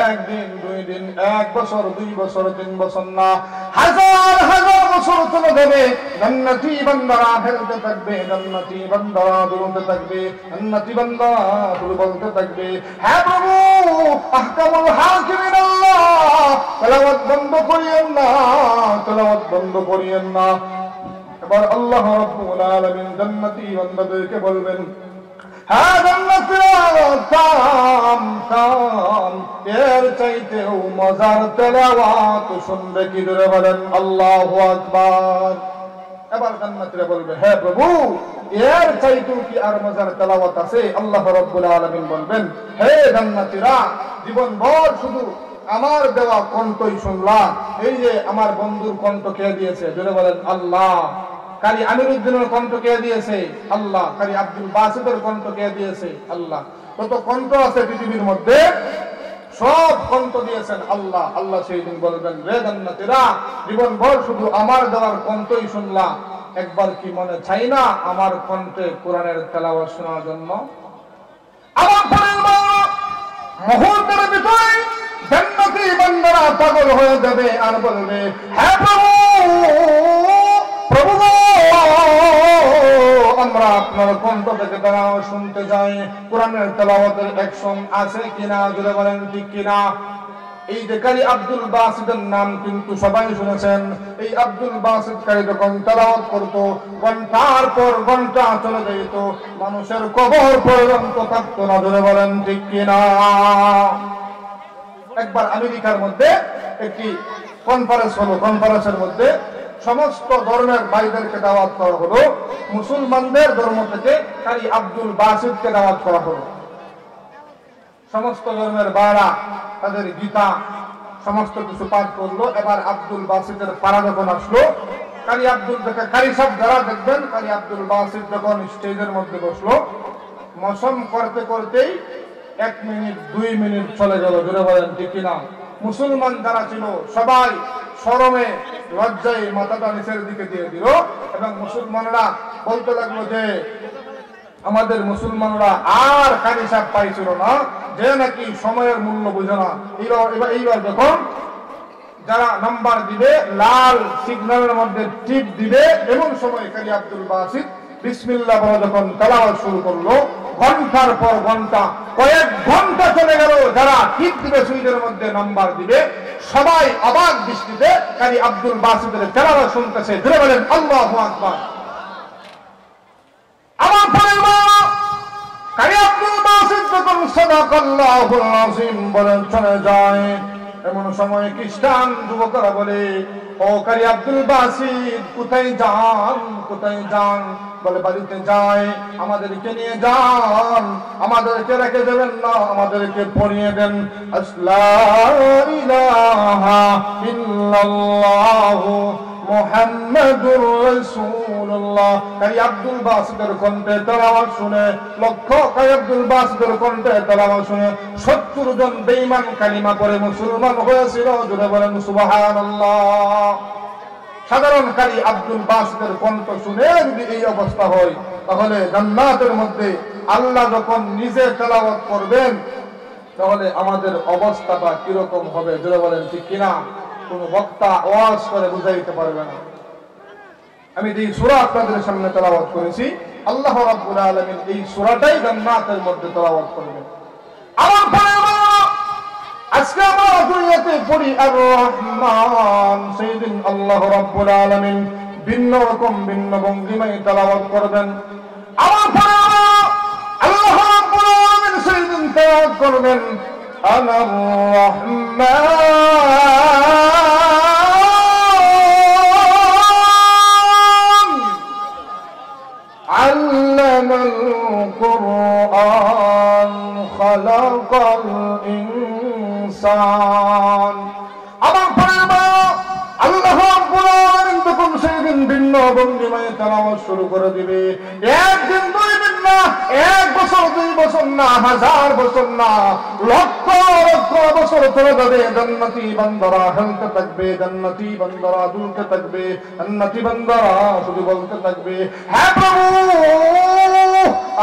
একদিন দুই দিন, এক বছর দুই বছর তিন বছর না, হাজার হাজার বছর চলে যাবে, জান্নাতি বান্দারা হেলতে থাকবে, জান্নাতি বান্দারা দুলতে থাকবে, জান্নাতি বান্দারা বলতে থাকবে, হ্যাঁ প্রভু আহকামুল হাকিমিন আল্লাহ, তেলাওয়াত বন্ধ করিয়েন না, তেলাওয়াত বন্ধ করিয়েন না। এবার আল্লাহ রাব্বুল আলামিন জান্নাতি বান্দাদেরকে বলবেন, হ্যাঁ জান্নাতীরা থাম থাম, এর চাইতেও মজার তেলাওয়াত শুনবে কি, জোরে বলেন আল্লাহু আকবার। এবার জান্নাতীরা বলবে, হ্যাঁ প্রভু এর চাইতেও কি আর মজার তেলাওয়াত আছে? আল্লাহ রাব্বুল আলামিন বলবেন, হে জান্নাতীরা জীবনভর শুধু আমার দেওয়া কণ্ঠই শুনলাম, এই যে আমার বন্ধুর কণ্ঠ কে দিয়েছে, জোরে বলেন আল্লাহ। কারি আমিরউদ্দিনের কণ্ঠ কে দিয়েছে? আল্লাহ। কারি আব্দুল বাসিতের কণ্ঠ কে দিয়েছে? আল্লাহ। কত কণ্ঠ আছে পৃথিবীর মধ্যে, সব কণ্ঠ দিয়েছেন আল্লাহ। আল্লাহ সেই দিন বলবেন, রে জান্নাতীরা জীবনভর শুধু আমার দেওয়ার কণ্ঠই শুনলাম, একবার কি মনে চাই না আমার কণ্ঠে কোরআনের তেলাওয়াত শোনার জন্য? আমার মুহূর্তের ভিতরে জান্নাতি বান্দারা পাগল হয়ে যাবে আর বলবে, হ্যাঁ প্রভু প্রভু আমরা আপনার কণ্ঠ থেকে তেলাওয়াত শুনতে যাই, কোরআনের তেলাওয়াতের অ্যাকশন আছে কিনা, জুড়ে বলেন ঠিক কিনা? এই যে কারি আব্দুল বাসিতের নাম কিন্তু সবাই শুনেছেন। এই আব্দুল বাসিত কারি যখন তেলাওয়াত করতো, ঘন্টার পর ঘন্টা চলে যেত, মানুষের কবর পর্যন্ত থাকতো না, জুড়ে বলেন ঠিক কিনা? একবার আমেরিকার মধ্যে একটি কনফারেন্স হলো, কনফারেন্সের মধ্যে সমস্ত ধর্মের ভাইদেরকে দাওয়াত করা হলো, মুসলমানদের ধর্ম থেকে কারি আব্দুল বাসিতকে দাওয়াত করা হলো। সমস্ত ধর্মের ভাইরা তাদের গীতা সমস্ত কিছু পাঠ করলো। এবার আব্দুল বাসিতের পাড়া যখন আসলো, কারি আব্দুল কারি সব যারা দেখবেন, কারি আব্দুল বাসিত যখন স্টেজের মধ্যে বসলো, মৌসুম করতে করতেই 1 মিনিট 2 মিনিট চলে গেল, জুড়ে বলেন ঠিক কিনা? মুসলমান যারা ছিল সবাই শরমে লজ্জায় মাথাটা নিচের দিকে দিয়ে দিল, এবং মুসলমানরা বলতে লাগলো যে আমাদের মুসলমানরা আর কারি সাহেব পাইছিল না, যে নাকি সময়ের মূল্য বুঝে না। এইবার যখন যারা নাম্বার দিবে, লাল সিগন্যালের মধ্যে টিপ দিবে, এমন সময় কারি আব্দুল বাসিত বিসমিল্লাহ বলে যখন তেলাওয়াত শুরু করলো, ঘন্টার পর ঘন্টা, কয়েক ঘন্টা চলে গেল। যারা টিপ দিবে সুইচের মধ্যে নাম্বার দিবে, সবাই অবাক দৃষ্টিতে কারি আব্দুল বাসিতের তেলাওয়াত শুনতেছে, জুড়ে বলেন আল্লাহু আকবার। আমার পরিবার কারি আব্দুল বাসিত যখন সাদাকাল্লাহুল আযীম বলেন চলে যায়, এমন সময় খ্রিস্টান যুবকরা বলে, ও কারি আব্দুল বাসিত কোথায় যান, কোথায় যান? বলে বাড়িতে যাই, আমাদেরকে নিয়ে যান, আমাদেরকে রেখে দেবেন না, আমাদেরকে পড়িয়ে দেন লা ইলাহা ইল্লাল্লাহু মুহাম্মাদুর রাসূলুল্লাহ। কারি আব্দুল বাসিতের কণ্ঠে তেলাওয়াত শুনে, লক্ষ কারি আব্দুল বাসিতের কণ্ঠে তেলাওয়াত শুনে 70 জন বেঈমান কালিমা পড়ে মুসলমান হয়েছিল, জুড়ে বলেন সুবহানাল্লাহ। সাধারণ কারি আব্দুল বাসিতের কণ্ঠ শুনে যদি এই অবস্থা হয়, তাহলে জান্নাতের মধ্যে আল্লাহ যখন নিজে তেলাওয়াত করবেন, তাহলে আমাদের অবস্থাটা কিরকম হবে, জুড়ে বলেন ঠিক কিনা? কোন বক্তা ওয়াজ করে বুঝাইতে পারবে না। আমি যে সূরা আপনাদের সামনে তেলাওয়াত করেছি, আল্লাহ রাব্বুল আলামিন এই সূরাটাই জান্নাতের মধ্যে তেলাওয়াত করবেন। আমার ভাইরা, আজকে আমরা দুনিয়াতে পড়ি আর রহমান, সেই দিন আল্লাহ রাব্বুল আলামিন ভিন্ন রকম ভিন্ন ভঙ্গিমায় তেলাওয়াত করবেন। আমার পরে আল্লাহ রাব্বুল আলামিন সেই দিন তেলাওয়াত করবেন আনার রহমান আল্লামাল কুরআন খালাকাল ইনসান। আমার পরে আল্লাহ রাব্বুল আলামিন তখন সেদিন ভিন্ন ভঙ্গিমায় তেলাওয়াত শুরু করে দিবে। একদিন দুই দিন না, এক বছর দুই বছর না, হাজার বছর না, লক্ষ লক্ষ বছর চলে যাবে। জান্নাতি বান্দারা হেলতে থাকবে, জান্নাতি বান্দারা দুলতে থাকবে, জান্নাতি বান্দারা শুধু বলতে থাকবে হ্যাঁ প্রভু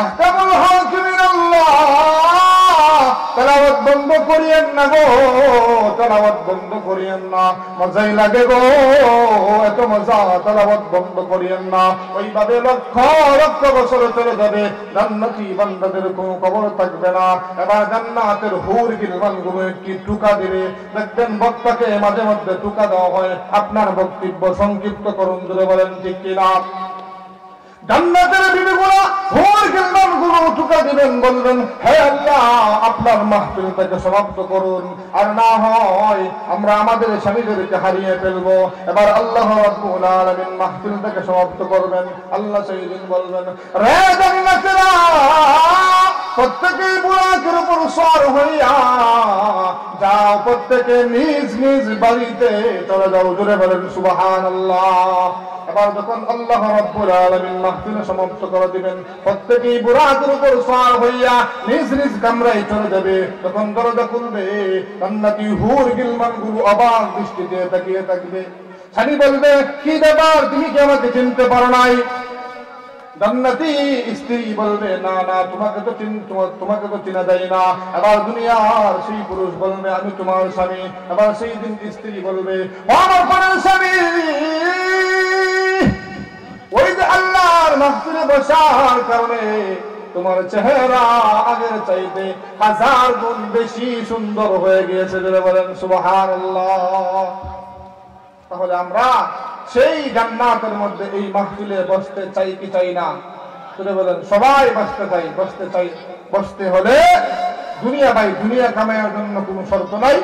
আহকামুল হাকিমিন আল্লাহ, তেলাওয়াত বন্ধ করিয়েন না গো, তেলাওয়াত বন্ধ করিয়েন না, মজাই লাগে গো, এত মজা, তেলাওয়াত বন্ধ করিয়েন না। ওইভাবে লক্ষ লক্ষ বছর চলে যাবে, জান্নাতি বান্দাদের কোনো খবর থাকবে না। এবার জান্নাতের হুর গিলমানগুলো একটি টুকা দিবে। দেখবেন বক্তাকে মাঝে মধ্যে টুকা দেওয়া হয়, আপনার বক্তব্য সংক্ষিপ্ত করুন, ধরে বলেন ঠিক কিনা। জান্নাতের বিবিগুলো হুর গিলমানগুলো টুকা দিবেন, বলবেন হে আল্লাহ আপনার মাহফিলটাকে সমাপ্ত করুন, আর না হয় আমরা আমাদের স্বামীদেরকে হারিয়ে ফেলবো। এবার আল্লাহ রাব্বুল আলামিন মাহফিলটাকে সমাপ্ত করবেন। আল্লাহ সেই দিন বলবেন রে জান্নাতীরা প্রত্যেকেই বুরাকের উপর সওয়ার হইয়া যাও, প্রত্যেকে নিজ নিজ বাড়িতে চলে যাও, জোরে বলেন সুবহানাল্লাহ। এবার যখন আল্লাহ রাব্বুল আলামিন মাহফিল সমাপ্ত করে দিবেন, প্রত্যেকেই বুরাকের উপর সওয়ার হইয়া নিজ নিজ কামরায় চলে যাবে। তখন দরজা খুলবে, জান্নাতি হুর গিলমানগুলো অবাক দৃষ্টিতে তাকিয়ে থাকবে। স্বামী বলবে কি ব্যাপার, তুমি কি আমাকে চিনতে পারো নাই? জান্নাতি স্ত্রী বলবে না না, তোমাকে তো চিনা যায় না। এবার দুনিয়ার সেই পুরুষ বলবে আমি তোমার স্বামী। এবার সেই দিন স্ত্রী বলবে আমার প্রাণের স্বামী, ওই যে আল্লাহর মাহফিলে বসার কারণে তোমার চেহারা আগের চাইতে 1000 গুণ বেশি সুন্দর হয়ে গিয়েছে, বলে বলেন সুবহানাল্লাহ। তাহলে আমরা সেই জান্নাতের মধ্যে এই মাহফিলে বসতে চাই কি চাই না? বলে বলেন সবাই বসতে চাই, বসতে চাই। বসতে হলে দুনিয়া ভাই, দুনিয়া কামানোর জন্য কোনো শর্ত নাই,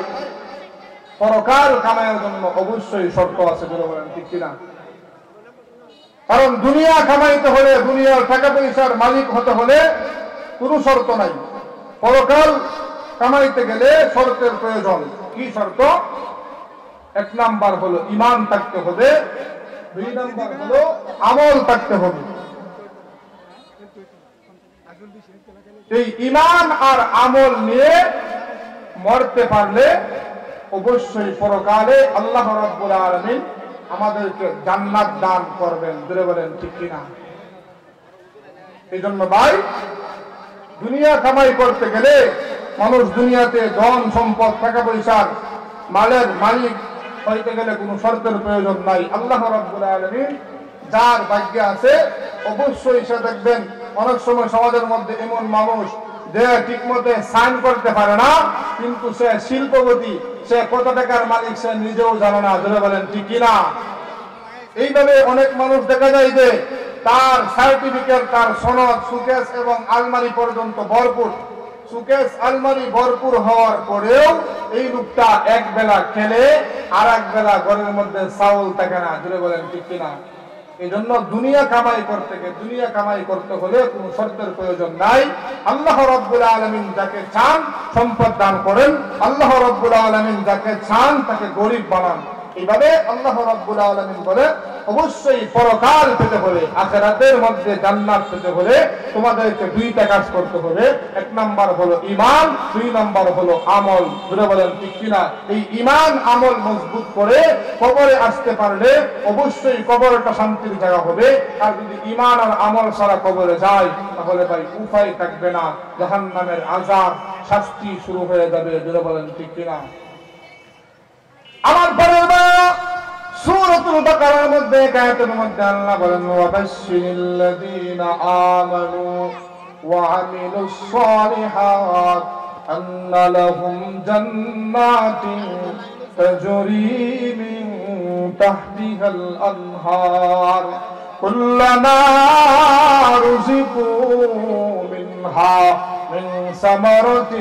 পরকাল কামানোর জন্য অবশ্যই শর্ত আছে, বলে বলেন ঠিক কিনা। কারণ দুনিয়া কামাইতে হলে, দুনিয়ার টাকা পয়সার মালিক হতে হলে কোনো শর্ত নাই। পরকাল কামাইতে গেলে শর্তের প্রয়োজন। কি শর্ত? 1 নাম্বার হলো ঈমান থাকতে হবে, 2 নাম্বার হলো আমল থাকতে হবে। এই ঈমান আর আমল নিয়ে মরতে পারলে অবশ্যই পরকালে আল্লাহ রাব্বুল আলামিন আমাদেরকে জান্নাত দান করবেন, জোরে বলেন ঠিক কিনা। এই জন্য ভাই, দুনিয়া কামাই করতে গেলে মানুষ দুনিয়াতে ধন সম্পদ টাকা পয়সার মালের মালিক হইতে গেলে কোনো শর্তের প্রয়োজন নাই। আল্লাহ রাব্বুল আলামিন যার ভাগ্যে আছে অবশ্যই সে দেখবেন, অনেক সময় সমাজের মধ্যে এমন মানুষ যে ঠিকমতো সাইন করতে পারে না, কিন্তু সে শিল্পপতি, সে কত টাকার মালিক সে নিজেও জানে না, ধরে বলেন ঠিক কিনা। এইভাবে অনেক মানুষ দেখা যায় যে তার সার্টিফিকেট, তার সনদ, সুকেস এবং আলমারি পর্যন্ত ভরপুর। সুকেস আলমারি ভরপুর হওয়ার পরেও এই লোকটা এক বেলা খেলে আর এক বেলা ঘরের মধ্যে চাউল থাকে না, জুড়ে বলেন ঠিক কিনা। এই জন্য দুনিয়া কামাই করতে হলে কোনো শর্তের প্রয়োজন নাই। আল্লাহ রাব্বুল আলামিন যাকে চান সম্পদ দান করেন, আল্লাহ রাব্বুল আলামিন যাকে চান তাকে গরিব বানান। এইভাবে আল্লাহ রাব্বুল আলামিন বলে অবশ্যই পরকাল পেতে হলে, আখিরাতের মধ্যে জান্নাত পেতে হলে তোমাদেরকে 2টা কাজ করতে হবে। 1 নাম্বার হলো ঈমান, 2 নাম্বার হলো আমল, জোরে বলেন ঠিক কিনা। এই ঈমান আমল মজবুত করে কবরে আসতে পারলে অবশ্যই কবরটা শান্তির জায়গা হবে। আর যদি ঈমান আর আমল ছাড়া কবরে যায় তাহলে ভাই উপায় থাকবে না, জাহান্নামের আযাব শাস্তি শুরু হয়ে যাবে, জোরে বলেন ঠিক কিনা। আমার পরিবার সূরাতুল বাকারার মধ্যে আয়াতের মধ্যে আল্লাহ বলেন ওয়াবাশশিরিল্লাযীনা আমানু ওয়া আমিলুস সালিহাত আন্না লাহুম জান্নাতিন তাজরি মিন تحتها الأنهار كلما رزقوا منها من ثمرة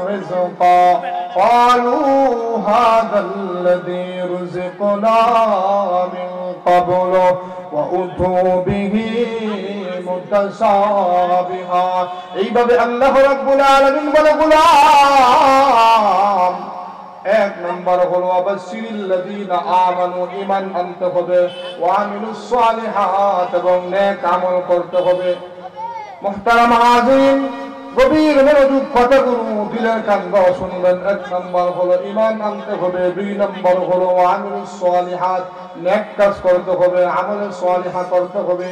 رزقا قالوا هذا الذي رزقنا من قبل وأتوا به متشابها এইভাবে আল্লাহ রাব্বুল আলামিন বলে গোলাম এক নম্বর হলো আবাশশিরিল্লাযীনা আমানু ঈমান আনতে হবে ওয়া আমিলুস সালিহাত এবং নেক আমল করতে হবে মুহতারাম হাজিরিন গভীর মনোযোগ কথাগুলো দিলের কান দিয়ে শুনবেন এক নম্বর হলো ঈমান আনতে হবে দুই নম্বর হলো ওয়া আমিলুস সালিহাত নেক কাজ করতে হবে আমলে সালিহা করতে হবে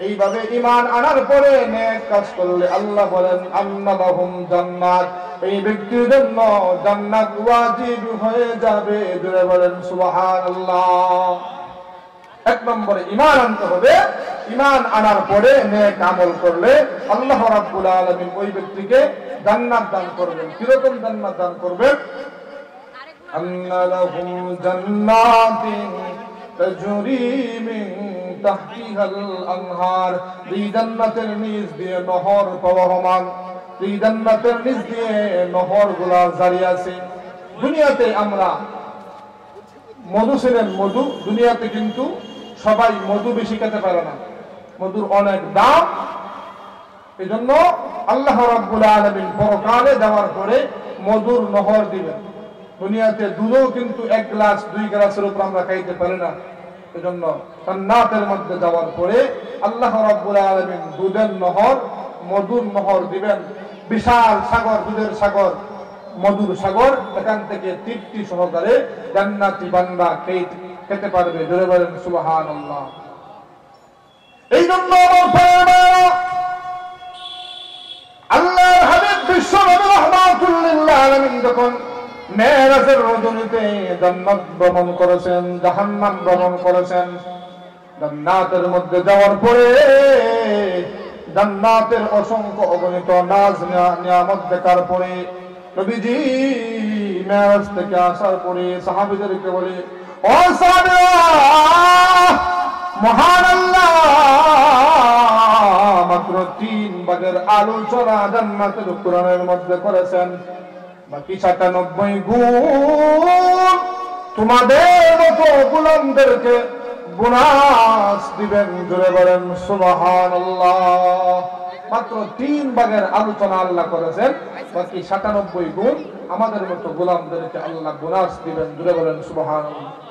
এইভাবে ঈমান আনার পরে নেক কাজ করলে আল্লাহ বলেন আন্নালাহুম জান্নাত এই ব্যক্তির জন্য জান্নাত ওয়াজিব হয়ে যাবে জোরে বলেন সুবহানাল্লাহ এক নম্বরে ঈমান আনতে হবে ঈমান আনার পরে নেক আমল করলে আল্লাহ রাব্বুল আলামিন ওই ব্যক্তিকে জান্নাত দান করবেন কিরকম জান্নাত দান করবেন আন্নালাহুম জান্নাতিন তাজরি মিন তাহতিহাল আনহার এই জান্নাতের নিচ দিয়ে নহর প্রবাহমান এই জান্নাতের নিচ দিয়ে নহরগুলো জারি আছে দুনিয়াতে আমরা মধু ছিলেন মধু দুনিয়াতে কিন্তু সবাই মধু বেশি খেতে পারে না মধুর অনেক দাম এজন্য আল্লাহ রাব্বুল আলামিন পরকালে যাওয়ার পরে মধুর নহর দিবেন দুনিয়াতে দুধও কিন্তু এক গ্লাস দুই গ্লাসের উপর আমরা খাইতে পারি না এজন্য জান্নাতের মধ্যে যাওয়ার পরে আল্লাহ রাব্বুল আলামিন দুধের নহর মধুর নহর দিবেন বিশাল সাগর দুধের সাগর মধুর সাগর এখান থেকে তৃপ্তি সহকারে জান্নাতি বান্দা খেতে পারবে জোরে বলেন সুবহানাল্লাহ এই জন্য আল্লাহর হাবিব বিশ্বনবী রাহমাতুল লিল আলামিন যখন মেরাজের রজনীতে জান্নাত ভ্রমণ করেছেন জাহান্নাম ভ্রমণ করেছেন জান্নাতের মধ্যে যাওয়ার পরে জান্নাতের অসংখ্য অগণিত নাজ নিয়ামত দেখার পরে নবীজি মেরাজ থেকে আসার পরে সাহাবীদেরকে বলে ও সাহাবীরা মহান আল্লাহ মাত্র 3 ভাগের আলোচনা জান্নাতের কোরআনের মধ্যে করেছেন বাকি 97 গুণ তোমাদের মতো গোলামদেরকে বোনাস দিবেন জোরে বলেন সুবহানাল্লাহ মাত্র 3 ভাগের আলোচনা আল্লাহ করেছেন বাকি 97 গুণ আমাদের মতো গোলামদেরকে আল্লাহ বোনাস দিবেন জোরে বলেন সুবহানাল্লাহ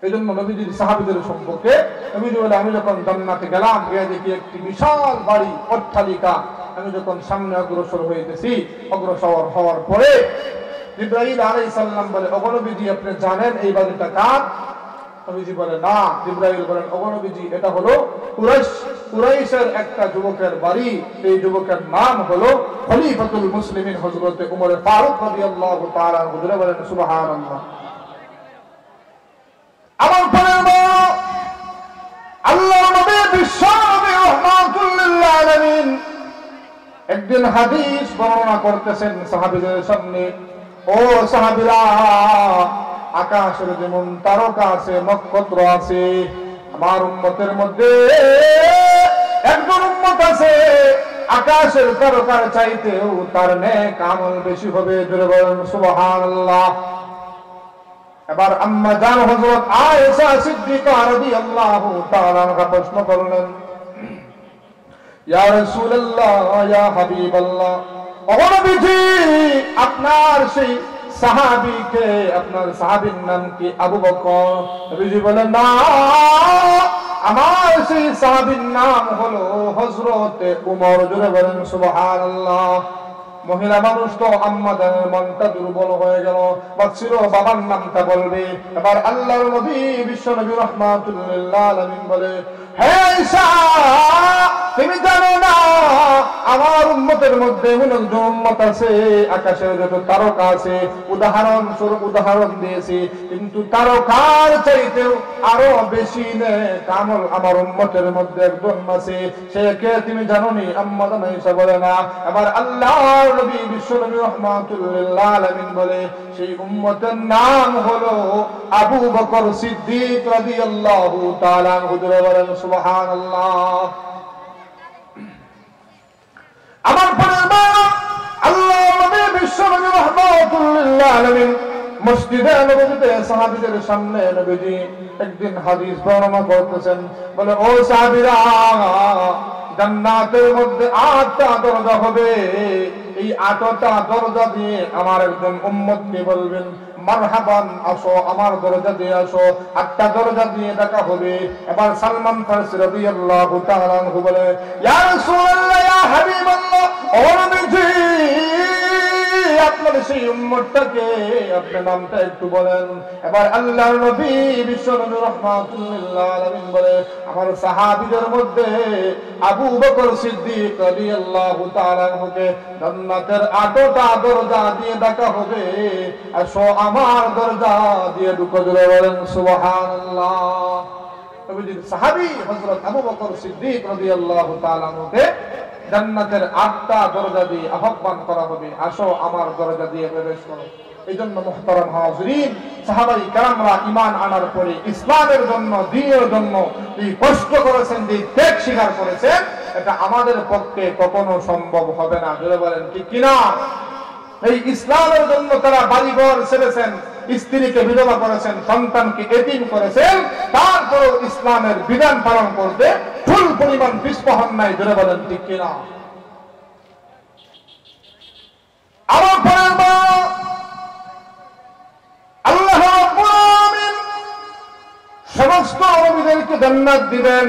এইজন্য নবীজির সাহাবীদের সম্পর্কে নবীজি বলে আমি যখন জান্নাতে গেলাম গিয়ে দেখি একটি বিশাল বাড়ি অট্টালিকা আমি যখন সামনে অগ্রসর হইতেছি অগ্রসর হওয়ার পরে জিবরাইল আলাইহিস সালাম বলে ওগো নবীজি আপনি জানেন এই বাড়িটা কার নবীজি বলে না জিবরাইল বলেন ওগো নবীজি এটা হলো কুরাইশের একটা যুবকের বাড়ি এই যুবকের নাম হলো খলিফাতুল মুসলিমিন হযরত ওমর ফারুক রাদিয়াল্লাহু তাআলা আনহু বলেন সুবহানাল্লাহ আমার পরিবার আল্লাহর নবী বিশ্বনবী রাহমাতুল লিল আলামিন একদিন হাদিস বর্ণনা করতেছেন সাহাবীদের সামনে ও সাহাবীরা আকাশের যেমন তারকা আছে নক্ষত্র আছে আমার উম্মতের মধ্যে একজন উম্মত আছে আকাশের তারকার চাইতেও তার নেক আমল বেশি হবে জোরে বলেন সুবহানাল্লাহ এবার আম্মা জান হযরত আয়েশা সিদ্দিকা রাদিয়াল্লাহু তাআলা আনহা প্রশ্ন করলেন ইয়া রাসূলুল্লাহ ইয়া হাবিবাল্লাহ ও নবীজি আপনার সেই সাহাবীকে আপনার সাহাবীর নাম কি আবু বকর নবীজি বলেন না আমার সেই সাহাবীর নাম হলো হযরত ওমর জোরে বলেন সুবহানাল্লাহ মহিলা মানুষ তো আম্মাদের মনটা দুর্বল হয়ে গেল ভাবছিল বাবার নামটা বলবে এবার আল্লাহর নবী বিশ্বনবী রাহমাতুল লিল আলামিন বলে হে আয়েশা তুমি জানো না আমার উম্মতের মধ্যে এমন একজন উম্মত আছে, আকাশের যত তারকা আছে উদাহরণ দিয়েছি, কিন্তু তারকার চাইতেও আরো বেশি নেক আমল আমার উম্মতের মধ্যে একজন আছে। সে কে তুমি জানোনি? আম্মা জানাইসা বলে না। এবার আল্লাহর নবী বিশ্বনবী রাহমাতুল লিল আলামিন বলে সেই উম্মতের নাম হলো আবু বকর সিদ্দিক রাদিয়াল্লাহু তাআলা আনহু। বলেন সুবহানাল্লাহ। আমার পরিবার আল্লাহ নবী বিশ্বনবী রাহমাতুল লিল আলামিন মসজিদে নববীতে সাহাবীদের সামনে নবীজি একদিন হাদিস বর্ণনা করতেছেন। বলে ও সাহাবীরা, জান্নাতের মধ্যে 8টা দরজা হবে, এই 8টা দরজা দিয়ে আমার একজন উম্মতকে বলবেন মারহাবান, আসো আমার দরজা দিয়ে আসো। 8টা দরজা দিয়ে ডাকা হবে। এবার সালমান ফারসি রাদিয়াল্লাহু তাআলা আনহু বলে ইয়া রাসূলুল্লাহ, ইয়া হাবিবাল্লাহ, ও নবীজি আপনার সেই উম্মতটাকে আপনার নামটা একটু বলেন। এবার আল্লাহর নবী বিশ্বনবী রাহমাতুল লিল আলামিন বলে আমার সাহাবীদের মধ্যে আবু বকর সিদ্দিক রাদিয়াল্লাহু তাআলা আনহুকে জান্নাতের 8টা দরজা দিয়ে ডাকা হবে, আসো আমার দরজা দিয়ে ঢুকো। জোরে বলেন সুবহানাল্লাহ। নবীজির সাহাবী হযরত আবু বকর সিদ্দিক রাদিয়াল্লাহু তাআলা আনহুকে জান্নাতের 8টা দরজা দিয়ে আহ্বান করা হবে, আসো আমার দরজা দিয়ে প্রবেশ করো। এই জন্য মুহতারাম হাজিরিন, সাহাবায়ে কেরামরা ঈমান আনার পরে ইসলামের জন্য, দ্বীনের জন্য যে কষ্ট করেছেন, যে ত্যাগ স্বীকার করেছেন, এটা আমাদের পক্ষে কখনো সম্ভব হবে না। জোরে বলেন ঠিক কিনা? এই ইসলামের জন্য তারা বাড়িঘর ছেড়েছেন, স্ত্রীকে বিধবা করেছেন, সন্তানকে এতিম করেছেন, তারপরেও ইসলামের বিধান পালন করতে ফুল পরিমাণ পিছপা হন নাই। জোরে বলেন ঠিক কিনা? আমার আল্লাহ রাব্বুল আলামিন সমস্ত নবীদেরকে জান্নাত দিবেন।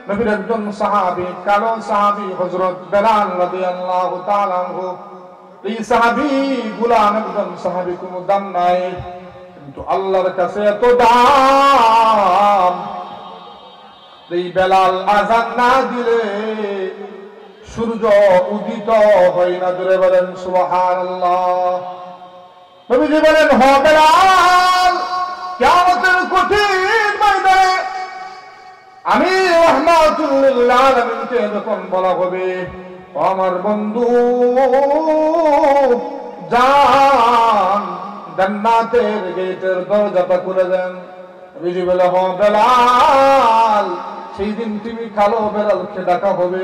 নবীর একজন সাহাবী, কালো সাহাবী হযরত বেলাল রাদিয়াল্লাহু তাআলা আনহু। এই সাহাবী গুলাম একজন সাহাবী, কোনো দাম নাই, কিন্তু আল্লাহর কাছে এত দাম। এই বেলাল আযান না দিলে সূর্য উদিত হয় না। জোরে বলেন সুবহানাল্লাহ। নবীজি বলেন হ বেলাল, কিয়ামতের কঠিন ময়দানে আমি রাহমাতুল লিল আলামিনকে যখন বলা হবে আমার বন্ধু যান জান্নাতের গেটের দরজাটা খুলে দেন, নবীজি বলে হ বেলাল, সেই দিন তুমি কালো বেলালকে ডাকা হবে।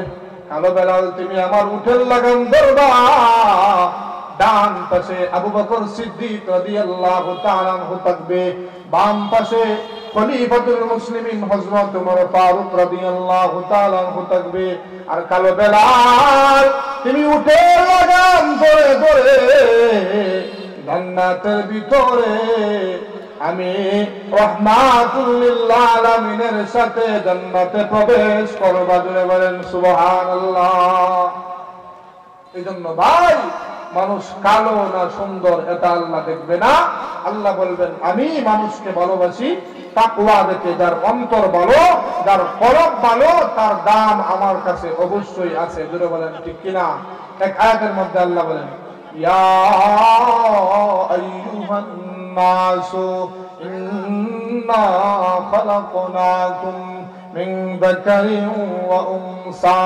কালো বেলাল, তুমি আমার উঠের লাগাম ধরবা। ডান পাশে আবু বকর সিদ্দিক রাদিয়াল্লাহু তাআলা আনহু থাকবে, বাম পাশে খলিফাতুল মুসলিমিন হযরত ওমর ফারুক রাদিয়াল্লাহু তাআলা আনহু থাকবে। আর কালো বেলাল, তুমি উঠের লাগাম ধরে ধরে জান্নাতের ভিতরে আমি রাহমাতুল লিল আলামিনের সাথে জান্নাতে প্রবেশ করবা। জোরে বলেন সুবহানাল্লাহ। এইজন্য ভাই, মানুষ কালো না সুন্দর এটা আল্লাহ দেখবে না। আল্লাহ বলবেন আমি মানুষকে ভালোবাসি তাকওয়া দেখে। যার অন্তর ভালো, যার কলব ভালো, তার দাম আমার কাছে অবশ্যই আছে। জোরে বলেন ঠিক কিনা? এক আয়াতের মধ্যে আল্লাহ বলেন ইয়া আইয়ুহান নাসু ইন্না খালাকনাকুম من ذكر وأنثى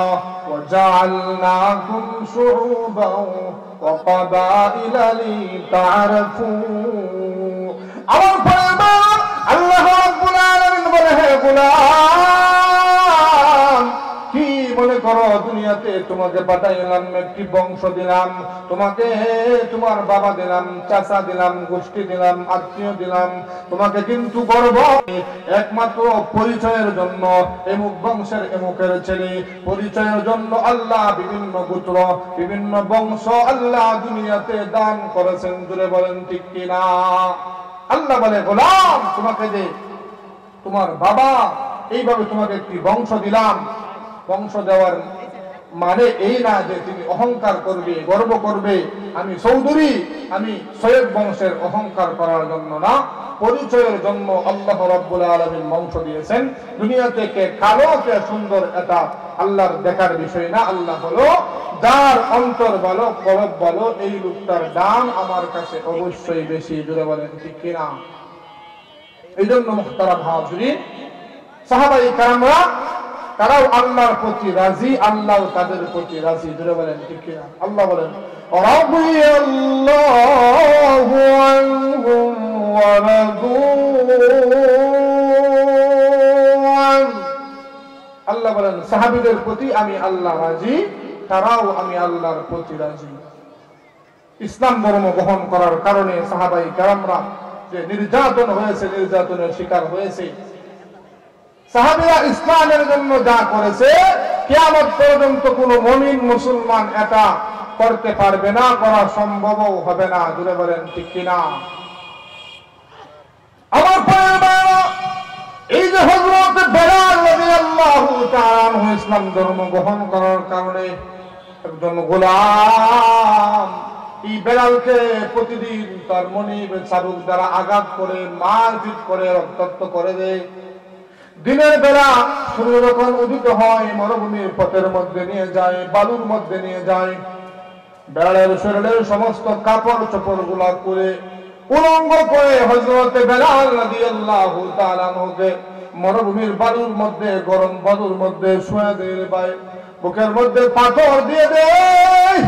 وجعلناكم شعوبا وقبائل لتعارفوا। আমার পরিবার আল্লাহ রাব্বুল আলামিন বলে হে গোলাম, কি মনে করো দুনিয়াতে তোমাকে পাঠাইলাম, একটি বংশ দিলাম, তোমাকে তোমার বাবা দিলাম, চাচা দিলাম, গোষ্ঠী দিলাম, আত্মীয় দিলাম, তোমাকে কিন্তু গর্ব একমাত্র পরিচয়ের জন্য এমুক বংশের এমুকের ছেলে, পরিচয়ের জন্য আল্লাহ বিভিন্ন গোত্র, বিভিন্ন বংশ আল্লাহ দুনিয়াতে দান করেছেন। জুড়ে বলেন ঠিক কিনা? আল্লাহ বলে গোলাম, তোমাকে যে তোমার বাবা এইভাবে তোমাকে একটি বংশ দিলাম, বংশ দেওয়ার মানে এই না যে তুমি অহংকার করবে, গর্ব করবে আমি চৌধুরী, আমি সৈয়দ বংশের অহংকার করার জন্য না, পরিচয়ের জন্য আল্লাহ রাব্বুল আলামিন বংশ দিয়েছেন। দুনিয়া থেকে কালো কে সুন্দর এটা আল্লাহর দেখার বিষয় না। আল্লাহ হলো যার অন্তর ভালো, কলব ভালো, এই লোকটার দাম আমার কাছে অবশ্যই বেশি। জোরে বলেন ঠিক কিনা? এই জন্য মুহতারাম হাজিরিন, সাহাবায়ে কেরামরা তারাও আল্লাহর প্রতি রাজি, আল্লাহ তাদের প্রতি রাজি। জোরে বলেন ঠিক কিনা? আল্লাহ বলেন রাদিয়াল্লাহু আনহুম ওয়া রাদু আন। আল্লাহ বলেন সাহাবীদের প্রতি আমি আল্লাহ রাজি, তারাও আমি আল্লাহর প্রতি রাজি। ইসলাম ধর্ম গ্রহণ করার কারণে সাহাবায়ে কেরামরা যে নির্যাতন হয়েছে, নির্যাতনের শিকার হয়েছে, সাহাবীরা ইসলামের জন্য যা করেছে কিয়ামত পর্যন্ত কোনো মুমিন মুসলমান এটা করতে পারবে না, করা সম্ভবও হবে না। জুড়ে বলেন ঠিক কিনা? আমার পরিবার, এই যে হযরত বেলাল রাদিয়াল্লাহু তাআলা আনহু ইসলাম ধর্ম গ্রহণ করার কারণে একজন গোলাম, এই বেলালকে প্রতিদিন তার মনিব চাবুক দ্বারা আঘাত করে, মারপিট করে, রক্তাক্ত করে দেয়। দিনের বেলা সূর্য যখন উদিত হয় মরুভূমির পথের মধ্যে নিয়ে যায়, বালুর মধ্যে নিয়ে যায়, বেলালের শরীরের সমস্ত কাপড় চোপড় গুলা করে উলঙ্গ করে হযরত বেলাল রাদিয়াল্লাহু তাআলা আনহুকে মরুভূমির বালুর মধ্যে, গরম বালুর মধ্যে শুয়ে দেয়, ভাই বুকের মধ্যে পাথর দিয়ে দেয়।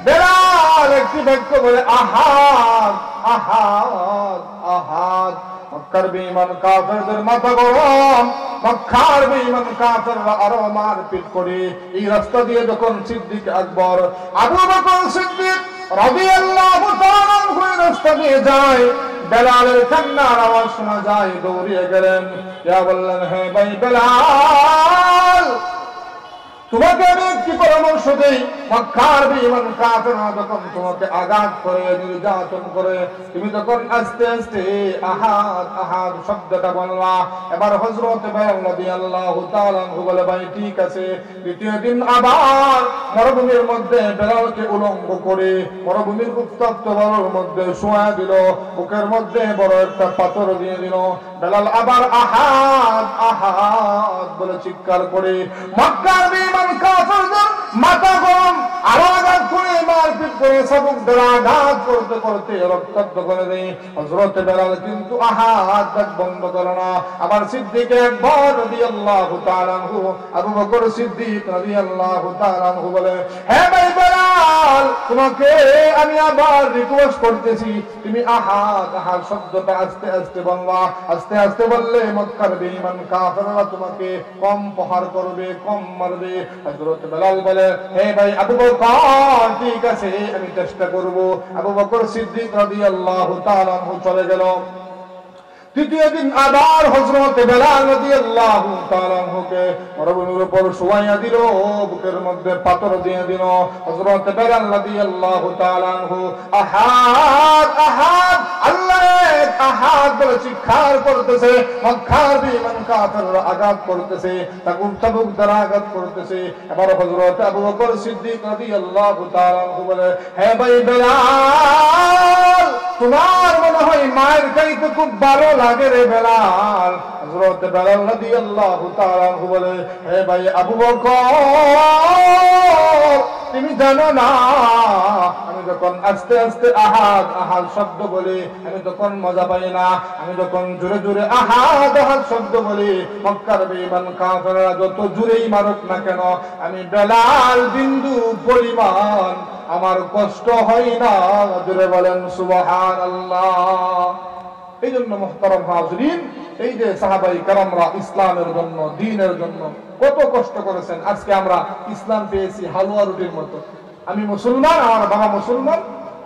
বেলাল একটি বাক্য বলে আহাদ আহাদ আহাদ। মক্কার বেঈমান কাফেরদের মাথা গরম, মক্কার বেঈমান কাফেররা আরো মারপিট করে এই রাস্তা দিয়ে যখন সিদ্দিক আকবর, আবু বকর সিদ্দিক রাদিয়াল্লাহু তাআলা আনহু রাস্তা দিয়ে যায়, বেলালের কান্নার আওয়াজ শোনা যায়, দৌড়িয়ে গেলেন, ইয়া বললেন, হে ভাই বেলাল, তোমাকে আমি একটি পরামর্শ দেই। মক্কার বেঈমান কাফেররা যখন তোমাকে আঘাত করে, নির্যাতন করে, তুমি যখন আস্তে আস্তে আহাদ আহাদ শব্দটা বললা, এবার হযরত বেলাল রাদিয়াল্লাহু তাআলা আনহু বলে, ভাই ঠিক আছে। দ্বিতীয় দিন আবার মরুভূমির মধ্যে বেলালকে উলঙ্গ করে মরুভূমির উত্তপ্ত বালুর মধ্যে শোয়া দিল, বুকের মধ্যে বড় একটা পাথর দিয়ে দিল। বেলাল আবার আহাদ আহাদ বলে চিৎকার করে মক্কার বেঈমান কাফেরদের মাথা গরম, আরো আঘাত করে, মারপিট করে, চাবুক দ্বারা আঘাত করতে করতে রক্তাক্ত করে দেয়। হযরত বেলাল কিন্তু আহাদ বন্ধ করে না। আবার সিদ্দিক আকবর রাদিয়াল্লাহু তাআলা আনহু, আবু বকর সিদ্দিক রাদিয়াল্লাহু তাআলা আনহু বলে, হে ভাই বেলাল, তোমাকে আমি আবার রিকোয়েস্ট করতেছি, তুমি আহাদ আহাদ শব্দটা আস্তে আস্তে বলবা। আস্তে আস্তে বললে মক্কার বেঈমান কাফেররা তোমাকে কম প্রহার করবে, কম মারবে। হযরত বেলাল বলে, হে ভাই আবু বকর, ঠিক আছে, আমি চেষ্টা করব। আবু বকর সিদ্দিক রাদিয়াল্লাহু তাআলা আনহু চলে গেল। তৃতীয় দিন আবার হযরত বেলাল রাদিয়াল্লাহু তাআলা আনহুকে মরুভূমির উপর শোয়াইয়া দিল, বুকের মধ্যে পাথর দিয়ে দিল। হযরত বেলাল রাদিয়াল্লাহু তাআলা আনহু আহাদ আহাদ আল্লাহ আহাদ বলে চিৎকার করতেছে। মক্কার বেঈমান কাফেররা আঘাত করতেছে, চাবুক দ্বারা আঘাত করতেছে। এবার হযরত আবু বকর সিদ্দিক রাদিয়াল্লাহু তাআলা আনহু বলে, হে ভাই বেলাল, তোমার মনে হয় মায়ের চাইতে খুব ভালো লাগে রে বেলাল। হযরত বেলাল রাদিয়াল্লাহু তাআলা আনহু বলে, হে ভাই আবু বকর, তুমি জানো না, আমি যখন আস্তে আস্তে আহাদ আহাদ শব্দ বলি, আমি তখন মজা পাই না। আমি যখন জোরে জোরে আহাদ আহাদ শব্দ বলি, মক্কার বেঈমান কাফেররা যত জোরেই মারুক না কেন, আমি বেলাল বিন্দু পরিমাণ আমার কষ্ট হয় না। জোরে বলেন সুবহানাল্লাহ। এই জন্য মুহতারাম হাজিরিন, এই যে সাহাবায়ে কেরামরা ইসলামের জন্য, দ্বীনের জন্য কত কষ্ট করেছেন। আজকে আমরা ইসলাম পেয়েছি হালুয়া রুটির মতো। আমি মুসলমান, আমার বাবা মুসলমান,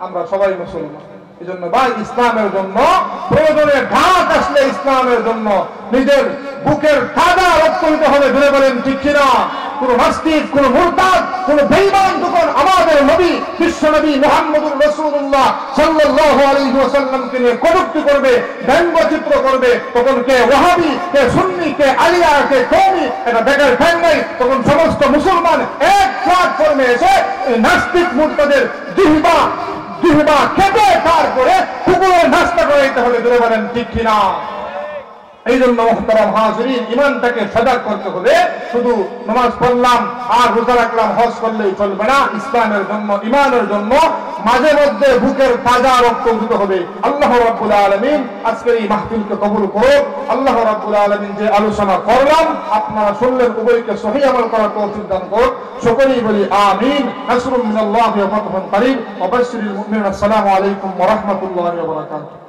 আমরা সবাই মুসলমান। এই জন্য ভাই ইসলামের জন্য প্রয়োজনে ঘাত আসলে ইসলামের জন্য নিজের বুকের তাজা রক্ত দিতে হবে। ধরে বলেন ঠিক কিনা? কোন নাস্তিক, কোন মুরতাদ, কোন বেঈমান যখন আমাদের নবী বিশ্বনবী মুহাম্মদুর রাসূলুল্লাহ সাল্লাল্লাহু আলাইহি ওয়াসাল্লামকে নিয়ে কটূক্তি করবে, ব্যঙ্গচিত্র করবে, তখন কে ওয়াহাবি, কে সুন্নি, কে আলিয়া, কে কওমি, এটা দেখার ঠেক নাই। তখন সমস্ত মুসলমান এক প্ল্যাটফর্মে এসে নাস্তিক মুরতাদের জিহবা কেটে তারপরে কুকুরের নাস্তা করে দিতে হবে। ধরে বলেন ঠিক কিনা? এই জন্য মুহতারাম হাজিরিন, ইমানটাকে সজাগ করতে হবে। শুধু নামাজ পড়লাম আর রোজা রাখলাম, হজ করলেই চলবে না। ইসলামের জন্য, ইমানের জন্য মাঝে মধ্যে বুকের তাজা রক্ত দিতে হবে। আল্লাহ রাব্বুল আলামিন আজকের এই মাহফিলকে কবুল করুন। আল্লাহ রাব্বুল আলামিন যে আলোচনা করলাম আপনারা শুনলেন, উভয়কে সহিহ আমল করার তৌফিক দান করুন। সকলেই বলি আমিন। নাসরুম মিনাল্লাহি ওয়া ফাতহুন করিম ওয়া বাশশিরিল মুমিনিন। আসসালামু আলাইকুম ওয়া রাহমাতুল্লাহি ওয়া বারাকাতুহু।